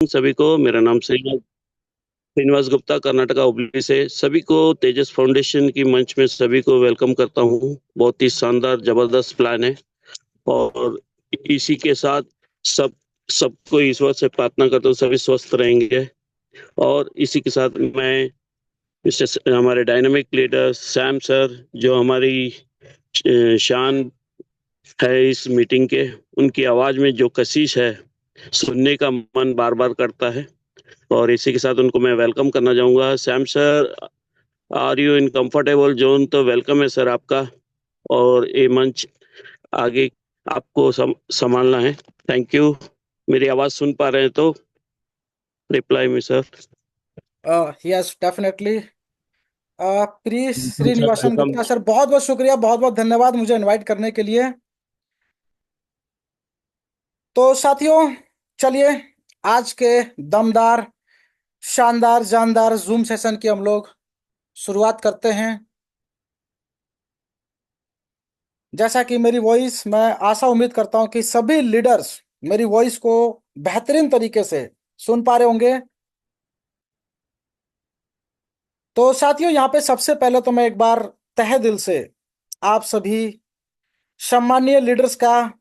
सभी को। मेरा नाम श्रीनिवास श्रीनिवास गुप्ता, कर्नाटका हुबली से। सभी को तेजस फाउंडेशन की मंच में सभी को वेलकम करता हूँ। बहुत ही शानदार जबरदस्त प्लान है, और इसी के साथ सब सबको ईश्वर से प्रार्थना करता हूँ सभी स्वस्थ रहेंगे। और इसी के साथ मैं हमारे डायनामिक लीडर सैम सर, जो हमारी शान है इस मीटिंग के, उनकी आवाज में जो कशिश है, सुनने का मन बार बार करता है। और इसी के साथ उनको मैं वेलकम करना चाहूंगा। Sam sir, are you in comfortable zone? तो वेलकम है सर आपका, और ये मंच आगे आपको संभालना है। Thank you. मेरी आवाज सुन पा रहे हैं तो रिप्लाई में सर। Yes definitely. प्री sir Srinivasan welcome. Gupta sir, बहुत बहुत शुक्रिया, बहुत बहुत धन्यवाद मुझे इनवाइट करने के लिए। तो साथियों, चलिए आज के दमदार, शानदार, जानदार जूम सेशन की हम लोग शुरुआत करते हैं। जैसा कि मेरी वॉइस, मैं आशा उम्मीद करता हूं कि सभी लीडर्स मेरी वॉइस को बेहतरीन तरीके से सुन पा रहे होंगे। तो साथियों, यहाँ पे सबसे पहले तो मैं एक बार तहे दिल से आप सभी सम्मानीय लीडर्स का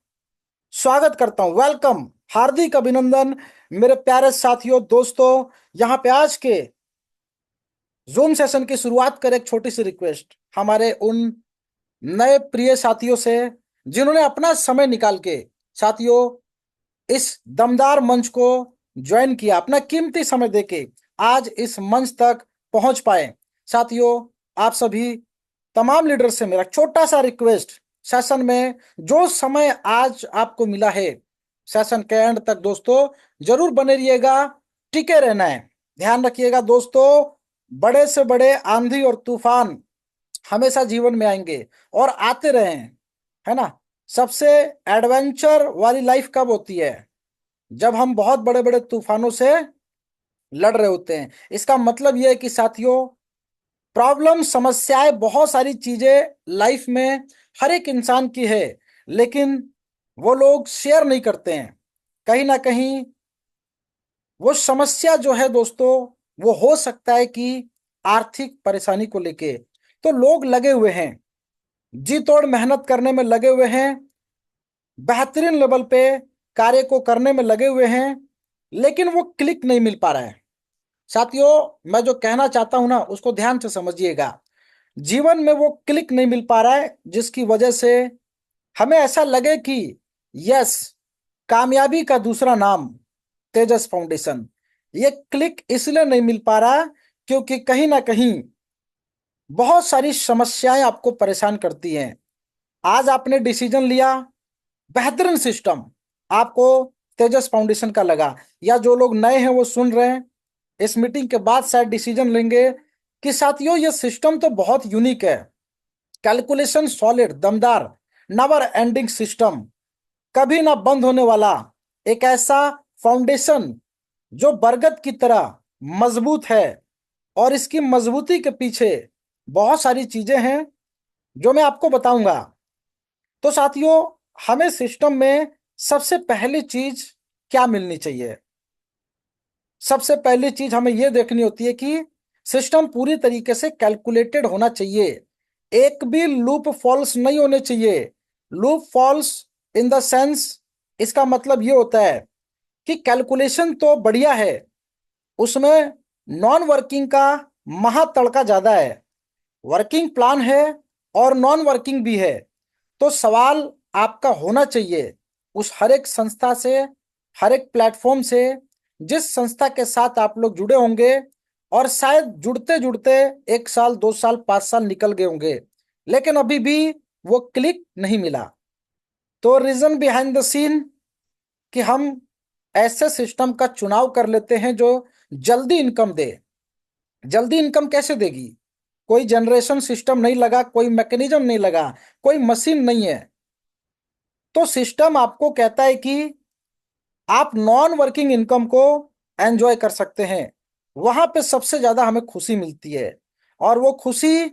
स्वागत करता हूं। वेलकम, हार्दिक अभिनंदन मेरे प्यारे साथियों, दोस्तों। यहाँ पे आज के जूम सेशन की शुरुआत कर एक छोटी सी रिक्वेस्ट हमारे उन नए प्रिय साथियों से जिन्होंने अपना समय निकाल के साथियों इस दमदार मंच को ज्वाइन किया, अपना कीमती समय देके आज इस मंच तक पहुंच पाए। साथियों, आप सभी तमाम लीडर से मेरा छोटा सा रिक्वेस्ट, सेशन में जो समय आज आपको मिला है, सेशन के एंड तक दोस्तों जरूर बने रहिएगा, टिके रहना है। ध्यान रखिएगा दोस्तों, बड़े से बड़े आंधी और तूफान हमेशा जीवन में आएंगे और आते रहे, है ना। सबसे एडवेंचर वाली लाइफ कब होती है? जब हम बहुत बड़े बड़े तूफानों से लड़ रहे होते हैं। इसका मतलब यह है कि साथियों, प्रॉब्लम, समस्याएं, बहुत सारी चीजें लाइफ में हर एक इंसान की है, लेकिन वो लोग शेयर नहीं करते हैं। कहीं ना कहीं वो समस्या जो है दोस्तों, वो हो सकता है कि आर्थिक परेशानी को लेके। तो लोग लगे हुए हैं, जी तोड़ मेहनत करने में लगे हुए हैं, बेहतरीन लेवल पे कार्य को करने में लगे हुए हैं, लेकिन वो क्लिक नहीं मिल पा रहा है। साथियों, मैं जो कहना चाहता हूं ना, उसको ध्यान से समझिएगा। जीवन में वो क्लिक नहीं मिल पा रहा है, जिसकी वजह से हमें ऐसा लगे कि यस, कामयाबी का दूसरा नाम तेजस फाउंडेशन। ये क्लिक इसलिए नहीं मिल पा रहा क्योंकि कहीं ना कहीं बहुत सारी समस्याएं आपको परेशान करती हैं। आज आपने डिसीजन लिया, बेहतरीन सिस्टम आपको तेजस फाउंडेशन का लगा, या जो लोग नए हैं वो सुन रहे हैं, इस मीटिंग के बाद शायद डिसीजन लेंगे कि साथियों ये सिस्टम तो बहुत यूनिक है। कैलकुलेशन सॉलिड, दमदार, नेवर एंडिंग सिस्टम, कभी ना बंद होने वाला, एक ऐसा फाउंडेशन जो बरगद की तरह मजबूत है। और इसकी मजबूती के पीछे बहुत सारी चीजें हैं जो मैं आपको बताऊंगा। तो साथियों, हमें सिस्टम में सबसे पहली चीज क्या मिलनी चाहिए? सबसे पहली चीज हमें यह देखनी होती है कि सिस्टम पूरी तरीके से कैलकुलेटेड होना चाहिए। एक भी लूप फॉल्स नहीं होने चाहिए। Loop falls in the sense, इसका मतलब यह होता है कि कैलकुलेशन तो बढ़िया है, उसमें नॉन वर्किंग का महा तड़का ज्यादा है। वर्किंग प्लान है और नॉन वर्किंग भी है। तो सवाल आपका होना चाहिए उस हर एक संस्था से, हर एक प्लेटफॉर्म से, जिस संस्था के साथ आप लोग जुड़े होंगे, और शायद जुड़ते जुड़ते 1 साल, 2 साल, 5 साल निकल गए होंगे, लेकिन अभी भी वो क्लिक नहीं मिला। तो रीजन बिहाइंड द सीन कि हम ऐसे सिस्टम का चुनाव कर लेते हैं जो जल्दी इनकम दे। जल्दी इनकम कैसे देगी? कोई जनरेशन सिस्टम नहीं लगा, कोई मैकेनिज्म नहीं लगा, कोई मशीन नहीं है। तो सिस्टम आपको कहता है कि आप नॉन वर्किंग इनकम को एंजॉय कर सकते हैं। वहां पे सबसे ज्यादा हमें खुशी मिलती है, और वो खुशी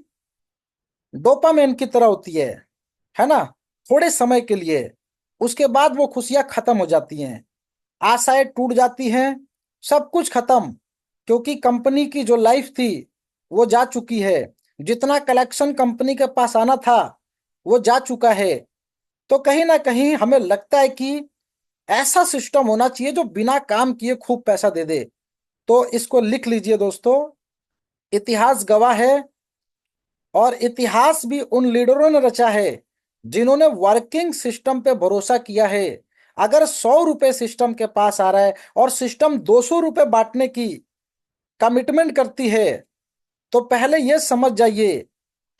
डोपामिन की तरह होती है ना। थोड़े समय के लिए, उसके बाद वो खुशियां खत्म हो जाती हैं, आशाएं टूट जाती हैं, सब कुछ खत्म, क्योंकि कंपनी की जो लाइफ थी वो जा चुकी है। जितना कलेक्शन कंपनी के पास आना था वो जा चुका है। तो कहीं ना कहीं हमें लगता है कि ऐसा सिस्टम होना चाहिए जो बिना काम किए खूब पैसा दे दे। तो इसको लिख लीजिए दोस्तों, इतिहास गवाह है, और इतिहास भी उन लीडरों ने रचा है जिन्होंने वर्किंग सिस्टम पे भरोसा किया है। अगर 100 रुपए सिस्टम के पास आ रहा है और सिस्टम 200 रुपए बांटने की कमिटमेंट करती है, तो पहले यह समझ जाइए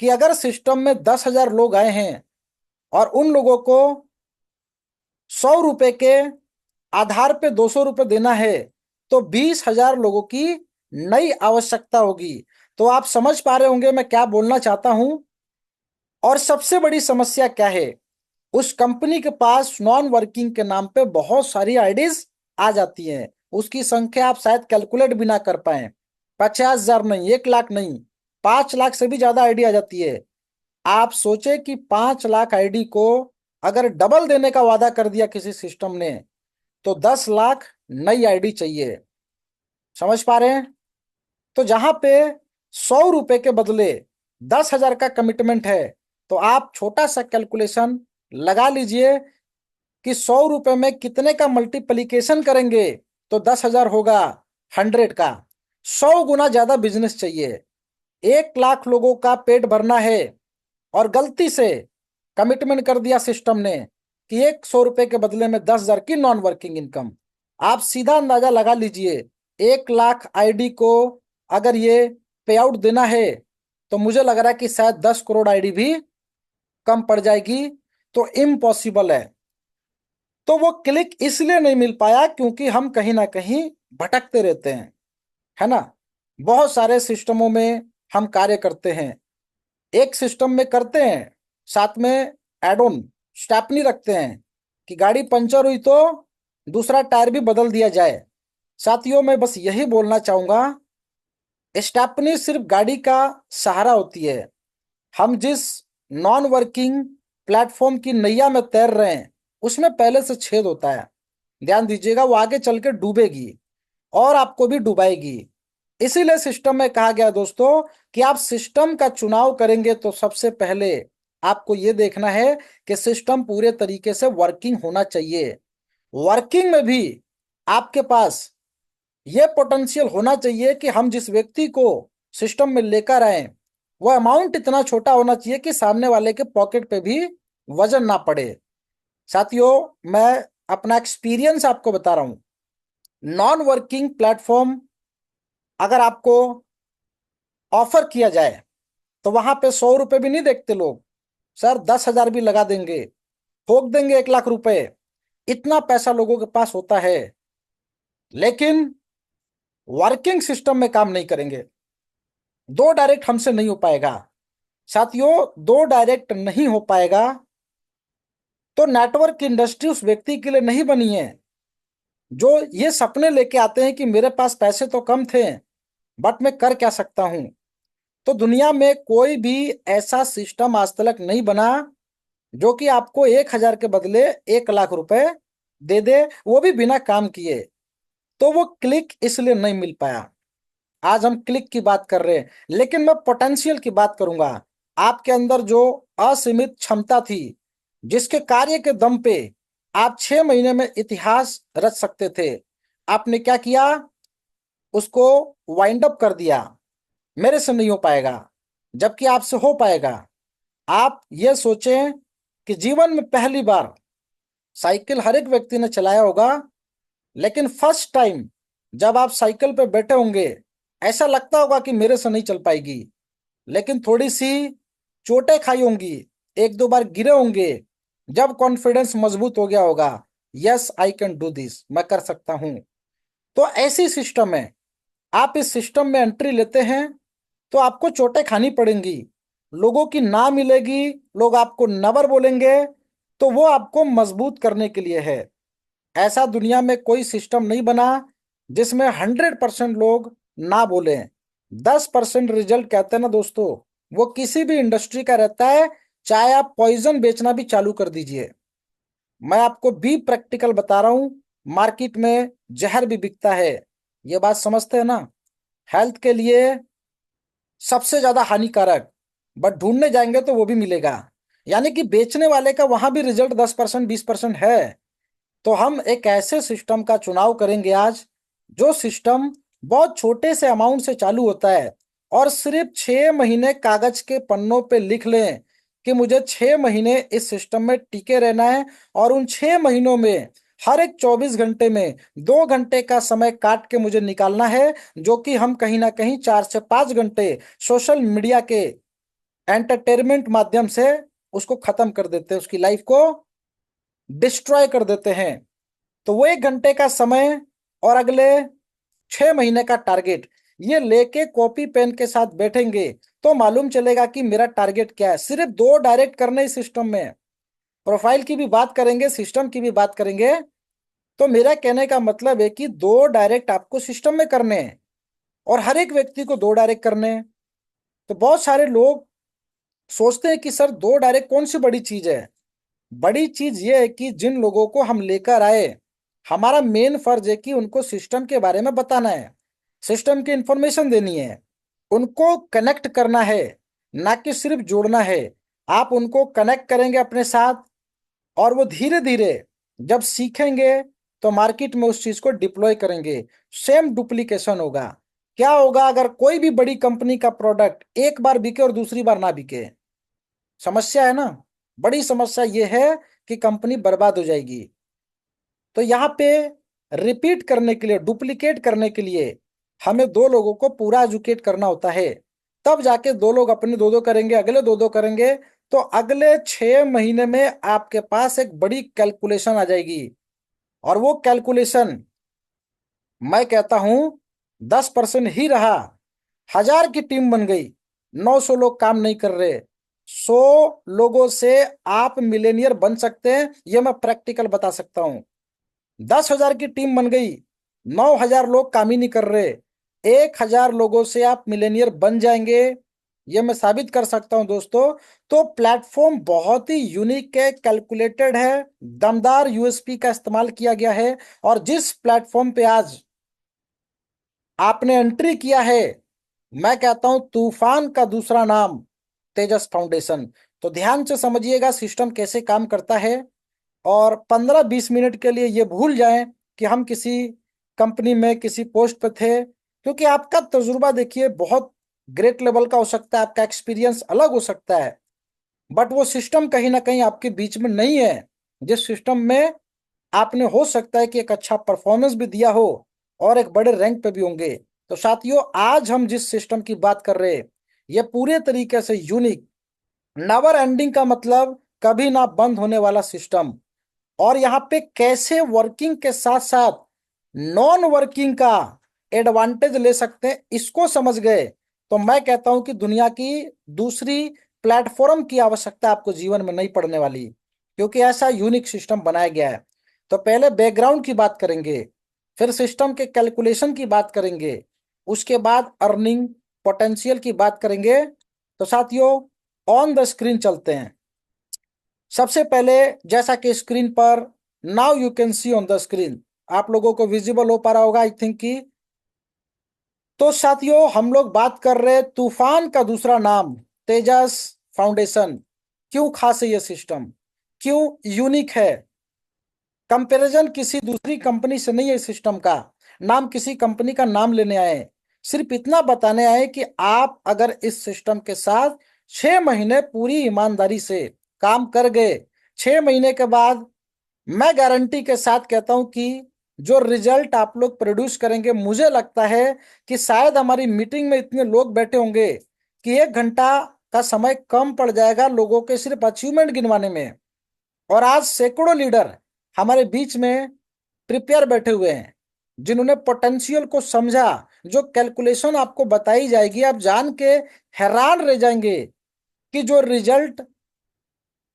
कि अगर सिस्टम में 10,000 लोग आए हैं और उन लोगों को 100 रुपए के आधार पे 200 रुपए देना है, तो 20,000 लोगों की नई आवश्यकता होगी। तो आप समझ पा रहे होंगे मैं क्या बोलना चाहता हूं। और सबसे बड़ी समस्या क्या है, उस कंपनी के पास नॉन वर्किंग के नाम पे बहुत सारी आईडीज आ जाती हैं। उसकी संख्या आप शायद कैलकुलेट भी ना कर पाए। 50,000 नहीं, 1 लाख नहीं, 5 लाख से भी ज्यादा आईडी आ जाती है। आप सोचे कि 5 लाख आईडी को अगर डबल देने का वादा कर दिया किसी सिस्टम ने, तो 10 लाख नई आईडी चाहिए। समझ पा रहे हैं? तो जहां पे 100 रुपए के बदले 10,000 का कमिटमेंट है, तो आप छोटा सा कैलकुलेशन लगा लीजिए कि 100 रुपए में कितने का मल्टीप्लीकेशन करेंगे तो 10,000 होगा 100 का। 100 गुना ज्यादा बिजनेस चाहिए। 1 लाख लोगों का पेट भरना है और गलती से कमिटमेंट कर दिया सिस्टम ने कि 100 रुपए के बदले में 10,000 की नॉन वर्किंग इनकम। आप सीधा अंदाजा लगा लीजिए, 1 लाख आईडी को अगर ये पे आउट देना है, तो मुझे लग रहा है कि शायद 10 करोड़ आईडी भी कम पड़ जाएगी। तो इम्पॉसिबल है। तो वो क्लिक इसलिए नहीं मिल पाया क्योंकि हम कहीं ना कहीं भटकते रहते हैं, है ना। बहुत सारे सिस्टमों में हम कार्य करते हैं। एक सिस्टम में करते हैं, साथ में एड ऑन स्टेपनी रखते हैं कि गाड़ी पंचर हुई तो दूसरा टायर भी बदल दिया जाए। साथियों, मैं बस यही बोलना चाहूंगा, स्टेपनी सिर्फ गाड़ी का सहारा होती है। हम जिस नॉन वर्किंग प्लेटफॉर्म की नैया में तैर रहे हैं उसमें पहले से छेद होता है। ध्यान दीजिएगा, वो आगे चल के डूबेगी और आपको भी डुबाएगी। इसीलिए सिस्टम में कहा गया दोस्तों कि आप सिस्टम का चुनाव करेंगे तो सबसे पहले आपको यह देखना है कि सिस्टम पूरे तरीके से वर्किंग होना चाहिए। वर्किंग में भी आपके पास यह पोटेंशियल होना चाहिए कि हम जिस व्यक्ति को सिस्टम में लेकर आए वह अमाउंट इतना छोटा होना चाहिए कि सामने वाले के पॉकेट पे भी वजन ना पड़े। साथियों, मैं अपना एक्सपीरियंस आपको बता रहा हूं। नॉन वर्किंग प्लेटफॉर्म अगर आपको ऑफर किया जाए तो वहां पे 100 रुपए भी नहीं देखते लोग, सर 10,000 भी लगा देंगे, ठोक देंगे 1 लाख रुपए। इतना पैसा लोगों के पास होता है, लेकिन वर्किंग सिस्टम में काम नहीं करेंगे। दो डायरेक्ट हमसे नहीं हो पाएगा। साथियों, दो डायरेक्ट नहीं हो पाएगा तो नेटवर्क इंडस्ट्री उस व्यक्ति के लिए नहीं बनी है जो ये सपने लेके आते हैं कि मेरे पास पैसे तो कम थे बट मैं कर क्या सकता हूं। तो दुनिया में कोई भी ऐसा सिस्टम आज तक नहीं बना जो कि आपको 1,000 के बदले 1 लाख रुपए दे दे, वो भी बिना काम किए। तो वो क्लिक इसलिए नहीं मिल पाया। आज हम क्लिक की बात कर रहे हैं, लेकिन मैं पोटेंशियल की बात करूंगा। आपके अंदर जो असीमित क्षमता थी, जिसके कार्य के दम पे आप 6 महीने में इतिहास रच सकते थे, आपने क्या किया? उसको वाइंड अप कर दिया। मेरे से नहीं हो पाएगा, जबकि आपसे हो पाएगा। आप ये सोचें कि जीवन में पहली बार साइकिल हर एक व्यक्ति ने चलाया होगा, लेकिन फर्स्ट टाइम जब आप साइकिल पे बैठे होंगे ऐसा लगता होगा कि मेरे से नहीं चल पाएगी, लेकिन थोड़ी सी चोटें खाई होंगी, 1-2 बार गिरे होंगे, जब कॉन्फिडेंस मजबूत हो गया होगा, yes I can do this, मैं कर सकता हूं। तो ऐसी सिस्टम है। आप इस सिस्टम में एंट्री लेते हैं तो आपको चोटें खानी पड़ेंगी, लोगों की ना मिलेगी, लोग आपको नबर बोलेंगे, तो वो आपको मजबूत करने के लिए है। ऐसा दुनिया में कोई सिस्टम नहीं बना जिसमें 100% लोग ना बोले। 10% रिजल्ट कहते हैं ना दोस्तों, वो किसी भी इंडस्ट्री का रहता है, चाहे आप पॉइजन बेचना भी चालू कर दीजिए। मैं आपको भी प्रैक्टिकल बता रहा हूं, मार्केट में जहर भी बिकता है। ये बात समझते हैं ना? हेल्थ के लिए सबसे ज्यादा हानिकारक, बट ढूंढने जाएंगे तो वो भी मिलेगा। यानी कि बेचने वाले का वहां भी रिजल्ट 10% 20% है। तो हम एक ऐसे सिस्टम का चुनाव करेंगे आज, जो सिस्टम बहुत छोटे से अमाउंट से चालू होता है और सिर्फ 6 महीने कागज के पन्नों पे लिख लें कि मुझे 6 महीने इस सिस्टम में टिके रहना है, और उन 6 महीनों में हर एक 24 घंटे में 2 घंटे का समय काट के मुझे निकालना है, जो कि हम कहीं ना कहीं 4 से 5 घंटे सोशल मीडिया के एंटरटेनमेंट माध्यम से उसको खत्म कर देते हैं, उसकी लाइफ को डिस्ट्रॉय कर देते हैं। तो वो 1 घंटे का समय और अगले 6 महीने का टारगेट, ये लेके कॉपी पेन के साथ बैठेंगे तो मालूम चलेगा कि मेरा टारगेट क्या है। सिर्फ 2 डायरेक्ट करने इस सिस्टम में, प्रोफाइल की भी बात करेंगे, सिस्टम की भी बात करेंगे। तो मेरा कहने का मतलब है कि 2 डायरेक्ट आपको सिस्टम में करने हैं और हर एक व्यक्ति को 2 डायरेक्ट करने हैं। तो बहुत सारे लोग सोचते हैं कि सर 2 डायरेक्ट कौन सी बड़ी चीज है। बड़ी चीज ये है कि जिन लोगों को हम लेकर आए, हमारा मेन फर्ज है कि उनको सिस्टम के बारे में बताना है, सिस्टम की इंफॉर्मेशन देनी है, उनको कनेक्ट करना है, ना कि सिर्फ जोड़ना है। आप उनको कनेक्ट करेंगे अपने साथ और वो धीरे धीरे जब सीखेंगे तो मार्केट में उस चीज को डिप्लॉय करेंगे। सेम डुप्लीकेशन होगा। क्या होगा अगर कोई भी बड़ी कंपनी का प्रोडक्ट एक बार बिके और दूसरी बार ना बिके? समस्या है ना? बड़ी समस्या यह है कि कंपनी बर्बाद हो जाएगी। तो यहाँ पे रिपीट करने के लिए, डुप्लीकेट करने के लिए हमें 2 लोगों को पूरा एजुकेट करना होता है। तब जाके 2 लोग अपने 2-2 करेंगे, अगले 2-2 करेंगे, तो अगले 6 महीने में आपके पास एक बड़ी कैलकुलेशन आ जाएगी। और वो कैलकुलेशन मैं कहता हूं 10% ही रहा, 1000 की टीम बन गई, 900 लोग काम नहीं कर रहे, 100 लोगों से आप मिलेनियर बन सकते हैं, ये मैं प्रैक्टिकल बता सकता हूं। 10,000 की टीम बन गई, 9,000 लोग काम ही नहीं कर रहे, 1,000 लोगों से आप मिलेनियर बन जाएंगे, ये मैं साबित कर सकता हूं दोस्तों। तो प्लेटफॉर्म बहुत ही यूनिक है, कैलकुलेटेड है, दमदार यूएसपी का इस्तेमाल किया गया है। और जिस प्लेटफॉर्म पे आज आपने एंट्री किया है, मैं कहता हूं तूफान का दूसरा नाम तेजस फाउंडेशन। तो ध्यान से समझिएगा सिस्टम कैसे काम करता है, और 15-20 मिनट के लिए ये भूल जाएं कि हम किसी कंपनी में किसी पोस्ट पे थे, क्योंकि आपका तजुर्बा देखिए बहुत ग्रेट लेवल का हो सकता है, आपका एक्सपीरियंस अलग हो सकता है, बट वो सिस्टम कहीं ना कहीं आपके बीच में नहीं है जिस सिस्टम में आपने हो सकता है कि एक अच्छा परफॉर्मेंस भी दिया हो और एक बड़े रैंक पे भी होंगे। तो साथियों, आज हम जिस सिस्टम की बात कर रहे हैं, ये पूरे तरीके से यूनिक, नेवर एंडिंग का मतलब कभी ना बंद होने वाला सिस्टम। और यहाँ पे कैसे वर्किंग के साथ साथ नॉन वर्किंग का एडवांटेज ले सकते हैं, इसको समझ गए तो मैं कहता हूं कि दुनिया की दूसरी प्लेटफॉर्म की आवश्यकता आपको जीवन में नहीं पड़ने वाली, क्योंकि ऐसा यूनिक सिस्टम बनाया गया है। तो पहले बैकग्राउंड की बात करेंगे, फिर सिस्टम के कैलकुलेशन की बात करेंगे, उसके बाद अर्निंग पोटेंशियल की बात करेंगे। तो साथियों, ऑन द स्क्रीन चलते हैं। सबसे पहले, जैसा कि स्क्रीन पर now you can see on the screen, आप लोगों को विजिबल हो पा रहा होगा आई थिंक कि। तो साथियों, हम लोग बात कर रहे तूफान का दूसरा नाम तेजस फाउंडेशन। क्यों खास है ये सिस्टम, क्यों यूनिक है? कंपैरिजन किसी दूसरी कंपनी से नहीं है, इस सिस्टम का नाम किसी कंपनी का नाम लेने आए हैं, सिर्फ इतना बताने आए कि आप अगर इस सिस्टम के साथ 6 महीने पूरी ईमानदारी से काम कर गए, 6 महीने के बाद मैं गारंटी के साथ कहता हूं कि जो रिजल्ट आप लोग प्रोड्यूस करेंगे, मुझे लगता है कि शायद हमारी मीटिंग में इतने लोग बैठे होंगे कि 1 घंटा का समय कम पड़ जाएगा लोगों के सिर्फ अचीवमेंट गिनवाने में। और आज सैकड़ों लीडर हमारे बीच में प्रिपेयर बैठे हुए हैं, जिन्होंने पोटेंशियल को समझा। जो कैलकुलेशन आपको बताई जाएगी, आप जान के हैरान रह जाएंगे कि जो रिजल्ट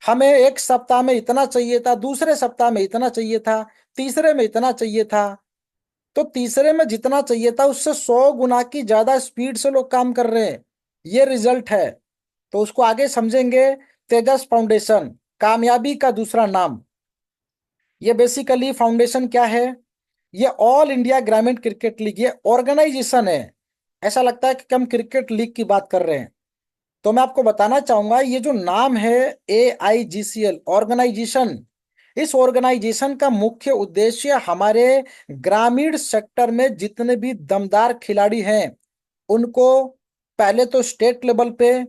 हमें 1 सप्ताह में इतना चाहिए था, दूसरे सप्ताह में इतना चाहिए था, तीसरे में इतना चाहिए था, तो तीसरे में जितना चाहिए था उससे 100 गुना की ज्यादा स्पीड से लोग काम कर रहे हैं। ये रिजल्ट है। तो उसको आगे समझेंगे। तेजस फाउंडेशन, कामयाबी का दूसरा नाम। ये बेसिकली फाउंडेशन क्या है? ये ऑल इंडिया ग्रामीण क्रिकेट लीग, ये ऑर्गेनाइजेशन है। ऐसा लगता है कि हम क्रिकेट लीग की बात कर रहे हैं। तो मैं आपको बताना चाहूंगा, ये जो नाम है AIGCL ऑर्गेनाइजेशन, इस ऑर्गेनाइजेशन का मुख्य उद्देश्य हमारे ग्रामीण सेक्टर में जितने भी दमदार खिलाड़ी हैं उनको पहले तो स्टेट लेवल पे,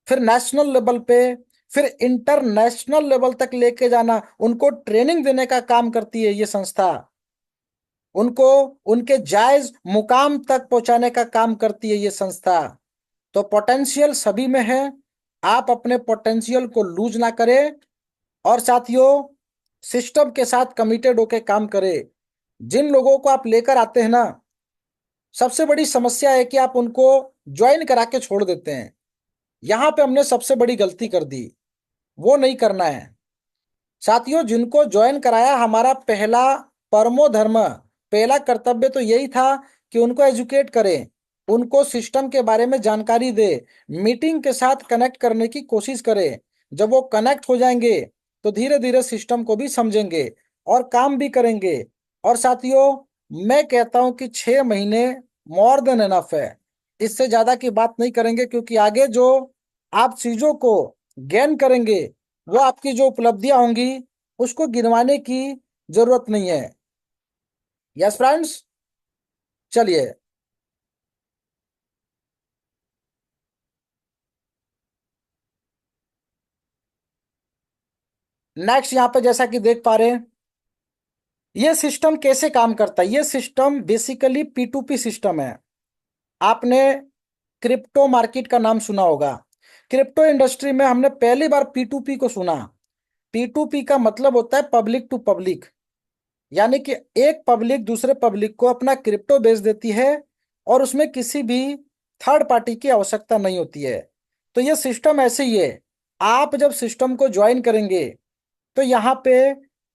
फिर नेशनल लेवल पे, फिर इंटरनेशनल लेवल तक लेके जाना, उनको ट्रेनिंग देने का काम करती है ये संस्था। उनको उनके जायज मुकाम तक पहुंचाने का काम करती है ये संस्था। तो पोटेंशियल सभी में है, आप अपने पोटेंशियल को लूज ना करें, और साथियों सिस्टम के साथ कमिटेड होकर काम करें। जिन लोगों को आप लेकर आते हैं ना, सबसे बड़ी समस्या है कि आप उनको ज्वाइन करा के छोड़ देते हैं। यहां पे हमने सबसे बड़ी गलती कर दी, वो नहीं करना है। साथियों जिनको ज्वाइन कराया, हमारा पहला परमो धर्म, पहला कर्तव्य तो यही था कि उनको एजुकेट करें, उनको सिस्टम के बारे में जानकारी दे, मीटिंग के साथ कनेक्ट करने की कोशिश करें। जब वो कनेक्ट हो जाएंगे तो धीरे धीरे सिस्टम को भी समझेंगे और काम भी करेंगे। और साथियों मैं कहता हूं कि 6 महीने मोर देन एनफ है, इससे ज्यादा की बात नहीं करेंगे, क्योंकि आगे जो आप चीजों को गेन करेंगे, वो आपकी जो उपलब्धियां होंगी उसको गिनवाने की जरूरत नहीं है। यस फ्रेंड्स, चलिए नेक्स्ट यहां पे जैसा कि देख पा रहे हैं, ये सिस्टम कैसे काम करता है। ये सिस्टम बेसिकली P2P सिस्टम है। आपने क्रिप्टो मार्केट का नाम सुना होगा। क्रिप्टो इंडस्ट्री में हमने पहली बार P2P को सुना। P2P का मतलब होता है पब्लिक टू पब्लिक, यानी कि एक पब्लिक दूसरे पब्लिक को अपना क्रिप्टो बेच देती है और उसमें किसी भी थर्ड पार्टी की आवश्यकता नहीं होती है। तो ये सिस्टम ऐसे ही है। आप जब सिस्टम को ज्वाइन करेंगे तो यहाँ पे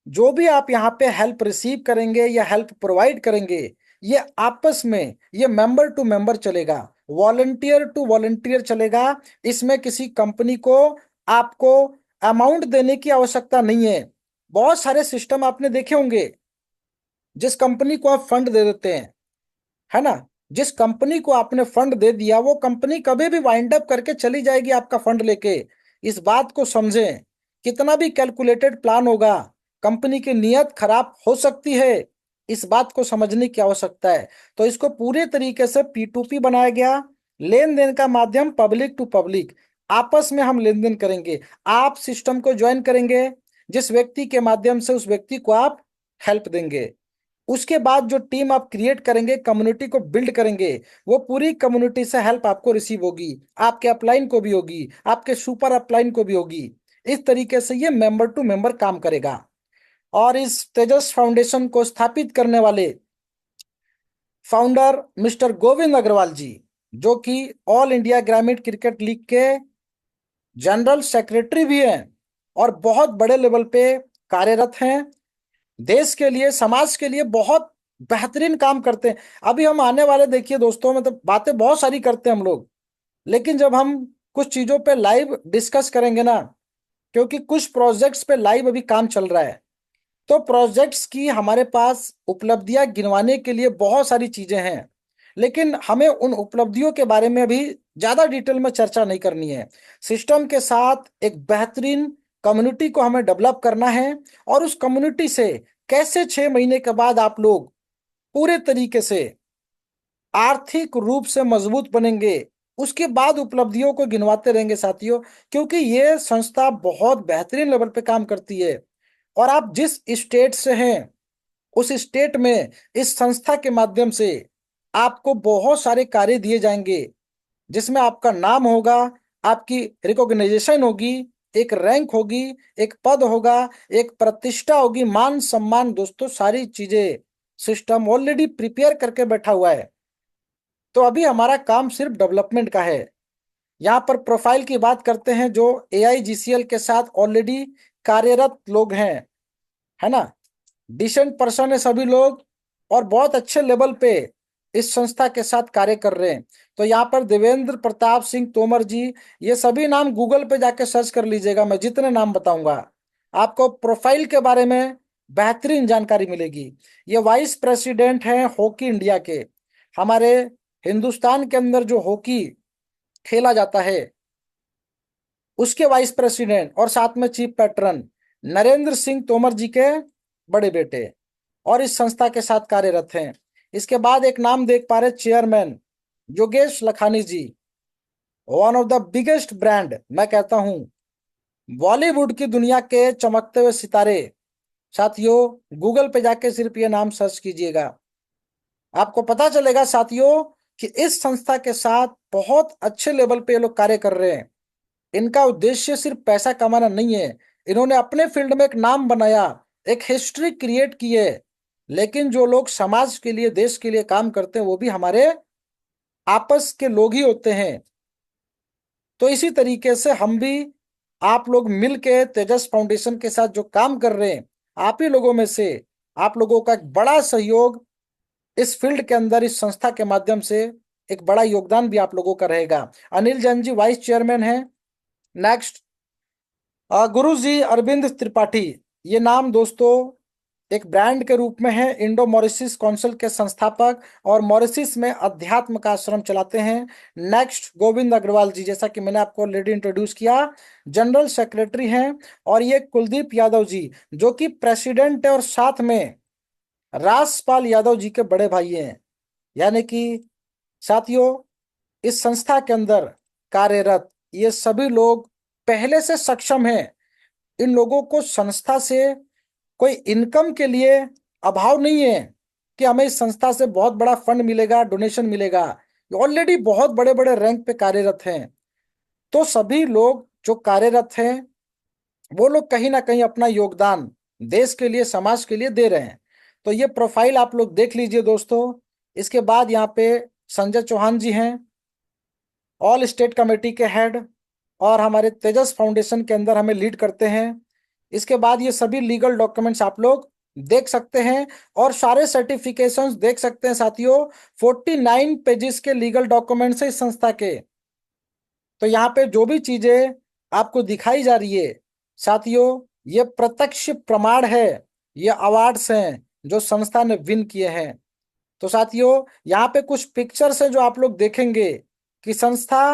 जो भी आप यहाँ पे हेल्प रिसीव करेंगे या हेल्प प्रोवाइड करेंगे, ये आपस में, ये मेंबर टू मेंबर चलेगा, वॉलंटियर टू वॉलंटियर चलेगा। इसमें किसी कंपनी को आपको अमाउंट देने की आवश्यकता नहीं है। बहुत सारे सिस्टम आपने देखे होंगे, जिस कंपनी को आप फंड दे देते हैं, है ना, जिस कंपनी को आपने फंड दे दिया वो कंपनी कभी भी वाइंड अप करके चली जाएगी आपका फंड लेके। इस बात को समझें, कितना भी कैलकुलेटेड प्लान होगा, कंपनी की नीयत खराब हो सकती है, इस बात को समझने की आवश्यकता है। तो इसको पूरे तरीके से P2P बनाया गया, लेन देन का माध्यम पब्लिक टू पब्लिक, आपस में हम लेन देन करेंगे। आप सिस्टम को ज्वाइन करेंगे, जिस व्यक्ति के माध्यम से उस व्यक्ति को आप हेल्प देंगे, उसके बाद जो टीम आप क्रिएट करेंगे, कम्युनिटी को बिल्ड करेंगे, वो पूरी कम्युनिटी से हेल्प आपको रिसीव होगी, आपके अपलाइन को भी होगी, आपके सुपर अपलाइन को भी होगी। इस तरीके से ये मेंबर टू मेंबर काम करेगा। और इस तेजस फाउंडेशन को स्थापित करने वाले फाउंडर मिस्टर गोविंद अग्रवाल जी, जो कि ऑल इंडिया ग्रामीण क्रिकेट लीग के जनरल सेक्रेटरी भी हैं और बहुत बड़े लेवल पे कार्यरत हैं, देश के लिए समाज के लिए बहुत बेहतरीन काम करते हैं। अभी हम आने वाले, देखिए दोस्तों, मतलब बातें बहुत सारी करते हैं हम लोग, लेकिन जब हम कुछ चीजों पे लाइव डिस्कस करेंगे ना, क्योंकि कुछ प्रोजेक्ट्स पे लाइव अभी काम चल रहा है, तो प्रोजेक्ट्स की हमारे पास उपलब्धियां गिनवाने के लिए बहुत सारी चीजें हैं, लेकिन हमें उन उपलब्धियों के बारे में भी ज्यादा डिटेल में चर्चा नहीं करनी है। सिस्टम के साथ एक बेहतरीन कम्युनिटी को हमें डेवलप करना है, और उस कम्युनिटी से कैसे 6 महीने के बाद आप लोग पूरे तरीके से आर्थिक रूप से मजबूत बनेंगे, उसके बाद उपलब्धियों को गिनवाते रहेंगे साथियों, क्योंकि ये संस्था बहुत बेहतरीन लेवल पे काम करती है। और आप जिस स्टेट से हैं, उस स्टेट में इस संस्था के माध्यम से आपको बहुत सारे कार्य दिए जाएंगे, जिसमें आपका नाम होगा, आपकी रिकॉग्नाइजेशन होगी, एक रैंक होगी, एक पद होगा, एक प्रतिष्ठा होगी, मान सम्मान। दोस्तों सारी चीजें सिस्टम ऑलरेडी प्रिपेयर करके बैठा हुआ है। तो अभी हमारा काम सिर्फ डेवलपमेंट का है। यहाँ पर प्रोफाइल की बात करते हैं, जो AIGCL के साथ ऑलरेडी कार्यरत लोग हैं, है ना, डिसेंट पर्सन है सभी लोग, और बहुत अच्छे लेवल पे इस संस्था के साथ कार्य कर रहे हैं। तो यहाँ पर देवेंद्र प्रताप सिंह तोमर जी, ये सभी नाम गूगल पे जाके सर्च कर लीजिएगा, मैं जितने नाम बताऊंगा आपको प्रोफाइल के बारे में बेहतरीन जानकारी मिलेगी। ये वाइस प्रेसिडेंट हैं हॉकी इंडिया के। हमारे हिंदुस्तान के अंदर जो हॉकी खेला जाता है उसके वाइस प्रेसिडेंट और साथ में चीफ पैट्रन नरेंद्र सिंह तोमर जी के बड़े बेटे, और इस संस्था के साथ कार्यरत हैं। इसके बाद एक नाम देख पा रहे chairman Yogesh Lakhani ji, one of the biggest brand, मैं कहता हूं बॉलीवुड की दुनिया के चमकते हुए सितारे। साथियों गूगल पे जाके सिर्फ ये नाम सर्च कीजिएगा, आपको पता चलेगा साथियों कि इस संस्था के साथ बहुत अच्छे लेवल पे ये लोग कार्य कर रहे हैं। इनका उद्देश्य सिर्फ पैसा कमाना नहीं है, इन्होंने अपने फील्ड में एक नाम बनाया, एक हिस्ट्री क्रिएट की है। लेकिन जो लोग समाज के लिए देश के लिए काम करते हैं वो भी हमारे आपस के लोग ही होते हैं। तो इसी तरीके से हम भी, आप लोग मिलके तेजस फाउंडेशन के साथ जो काम कर रहे हैं, आप ही लोगों में से आप लोगों का एक बड़ा सहयोग इस फील्ड के अंदर इस संस्था के माध्यम से एक बड़ा योगदान भी आप लोगों का रहेगा। अनिल जैन जी वाइस चेयरमैन हैं। नेक्स्ट गुरु जी अरविंद त्रिपाठी, ये नाम दोस्तों एक ब्रांड के रूप में है। इंडो मॉरिशस काउंसिल के संस्थापक और मॉरिशस में अध्यात्म का आश्रम चलाते हैं। नेक्स्ट गोविंद अग्रवाल जी, जैसा कि मैंने आपको ऑलरेडी इंट्रोड्यूस किया, जनरल सेक्रेटरी हैं। और ये कुलदीप यादव जी जो कि प्रेसिडेंट है और साथ में राजपाल यादव जी के बड़े भाई हैं। यानी कि साथियों इस संस्था के अंदर कार्यरत ये सभी लोग पहले से सक्षम हैं। इन लोगों को संस्था से कोई इनकम के लिए अभाव नहीं है कि हमें इस संस्था से बहुत बड़ा फंड मिलेगा, डोनेशन मिलेगा। ऑलरेडी बहुत बड़े बड़े रैंक पे कार्यरत हैं। तो सभी लोग जो कार्यरत हैं वो लोग कहीं ना कहीं अपना योगदान देश के लिए, समाज के लिए दे रहे हैं। तो ये प्रोफाइल आप लोग देख लीजिए दोस्तों। इसके बाद यहाँ पे संजय चौहान जी हैं, ऑल स्टेट कमेटी के हेड, और हमारे तेजस फाउंडेशन के अंदर हमें लीड करते हैं। इसके बाद ये सभी लीगल डॉक्यूमेंट्स आप लोग देख सकते हैं और सारे सर्टिफिकेशंस देख सकते हैं साथियों। 49 पेजेस के लीगल डॉक्यूमेंट्स है इस संस्था के। तो यहाँ पे जो भी चीजें आपको दिखाई जा रही है साथियों, ये प्रत्यक्ष प्रमाण है, ये अवार्ड्स हैं जो संस्था ने विन किए हैं। तो साथियों यहाँ पे कुछ पिक्चर्स हैं जो आप लोग देखेंगे कि संस्था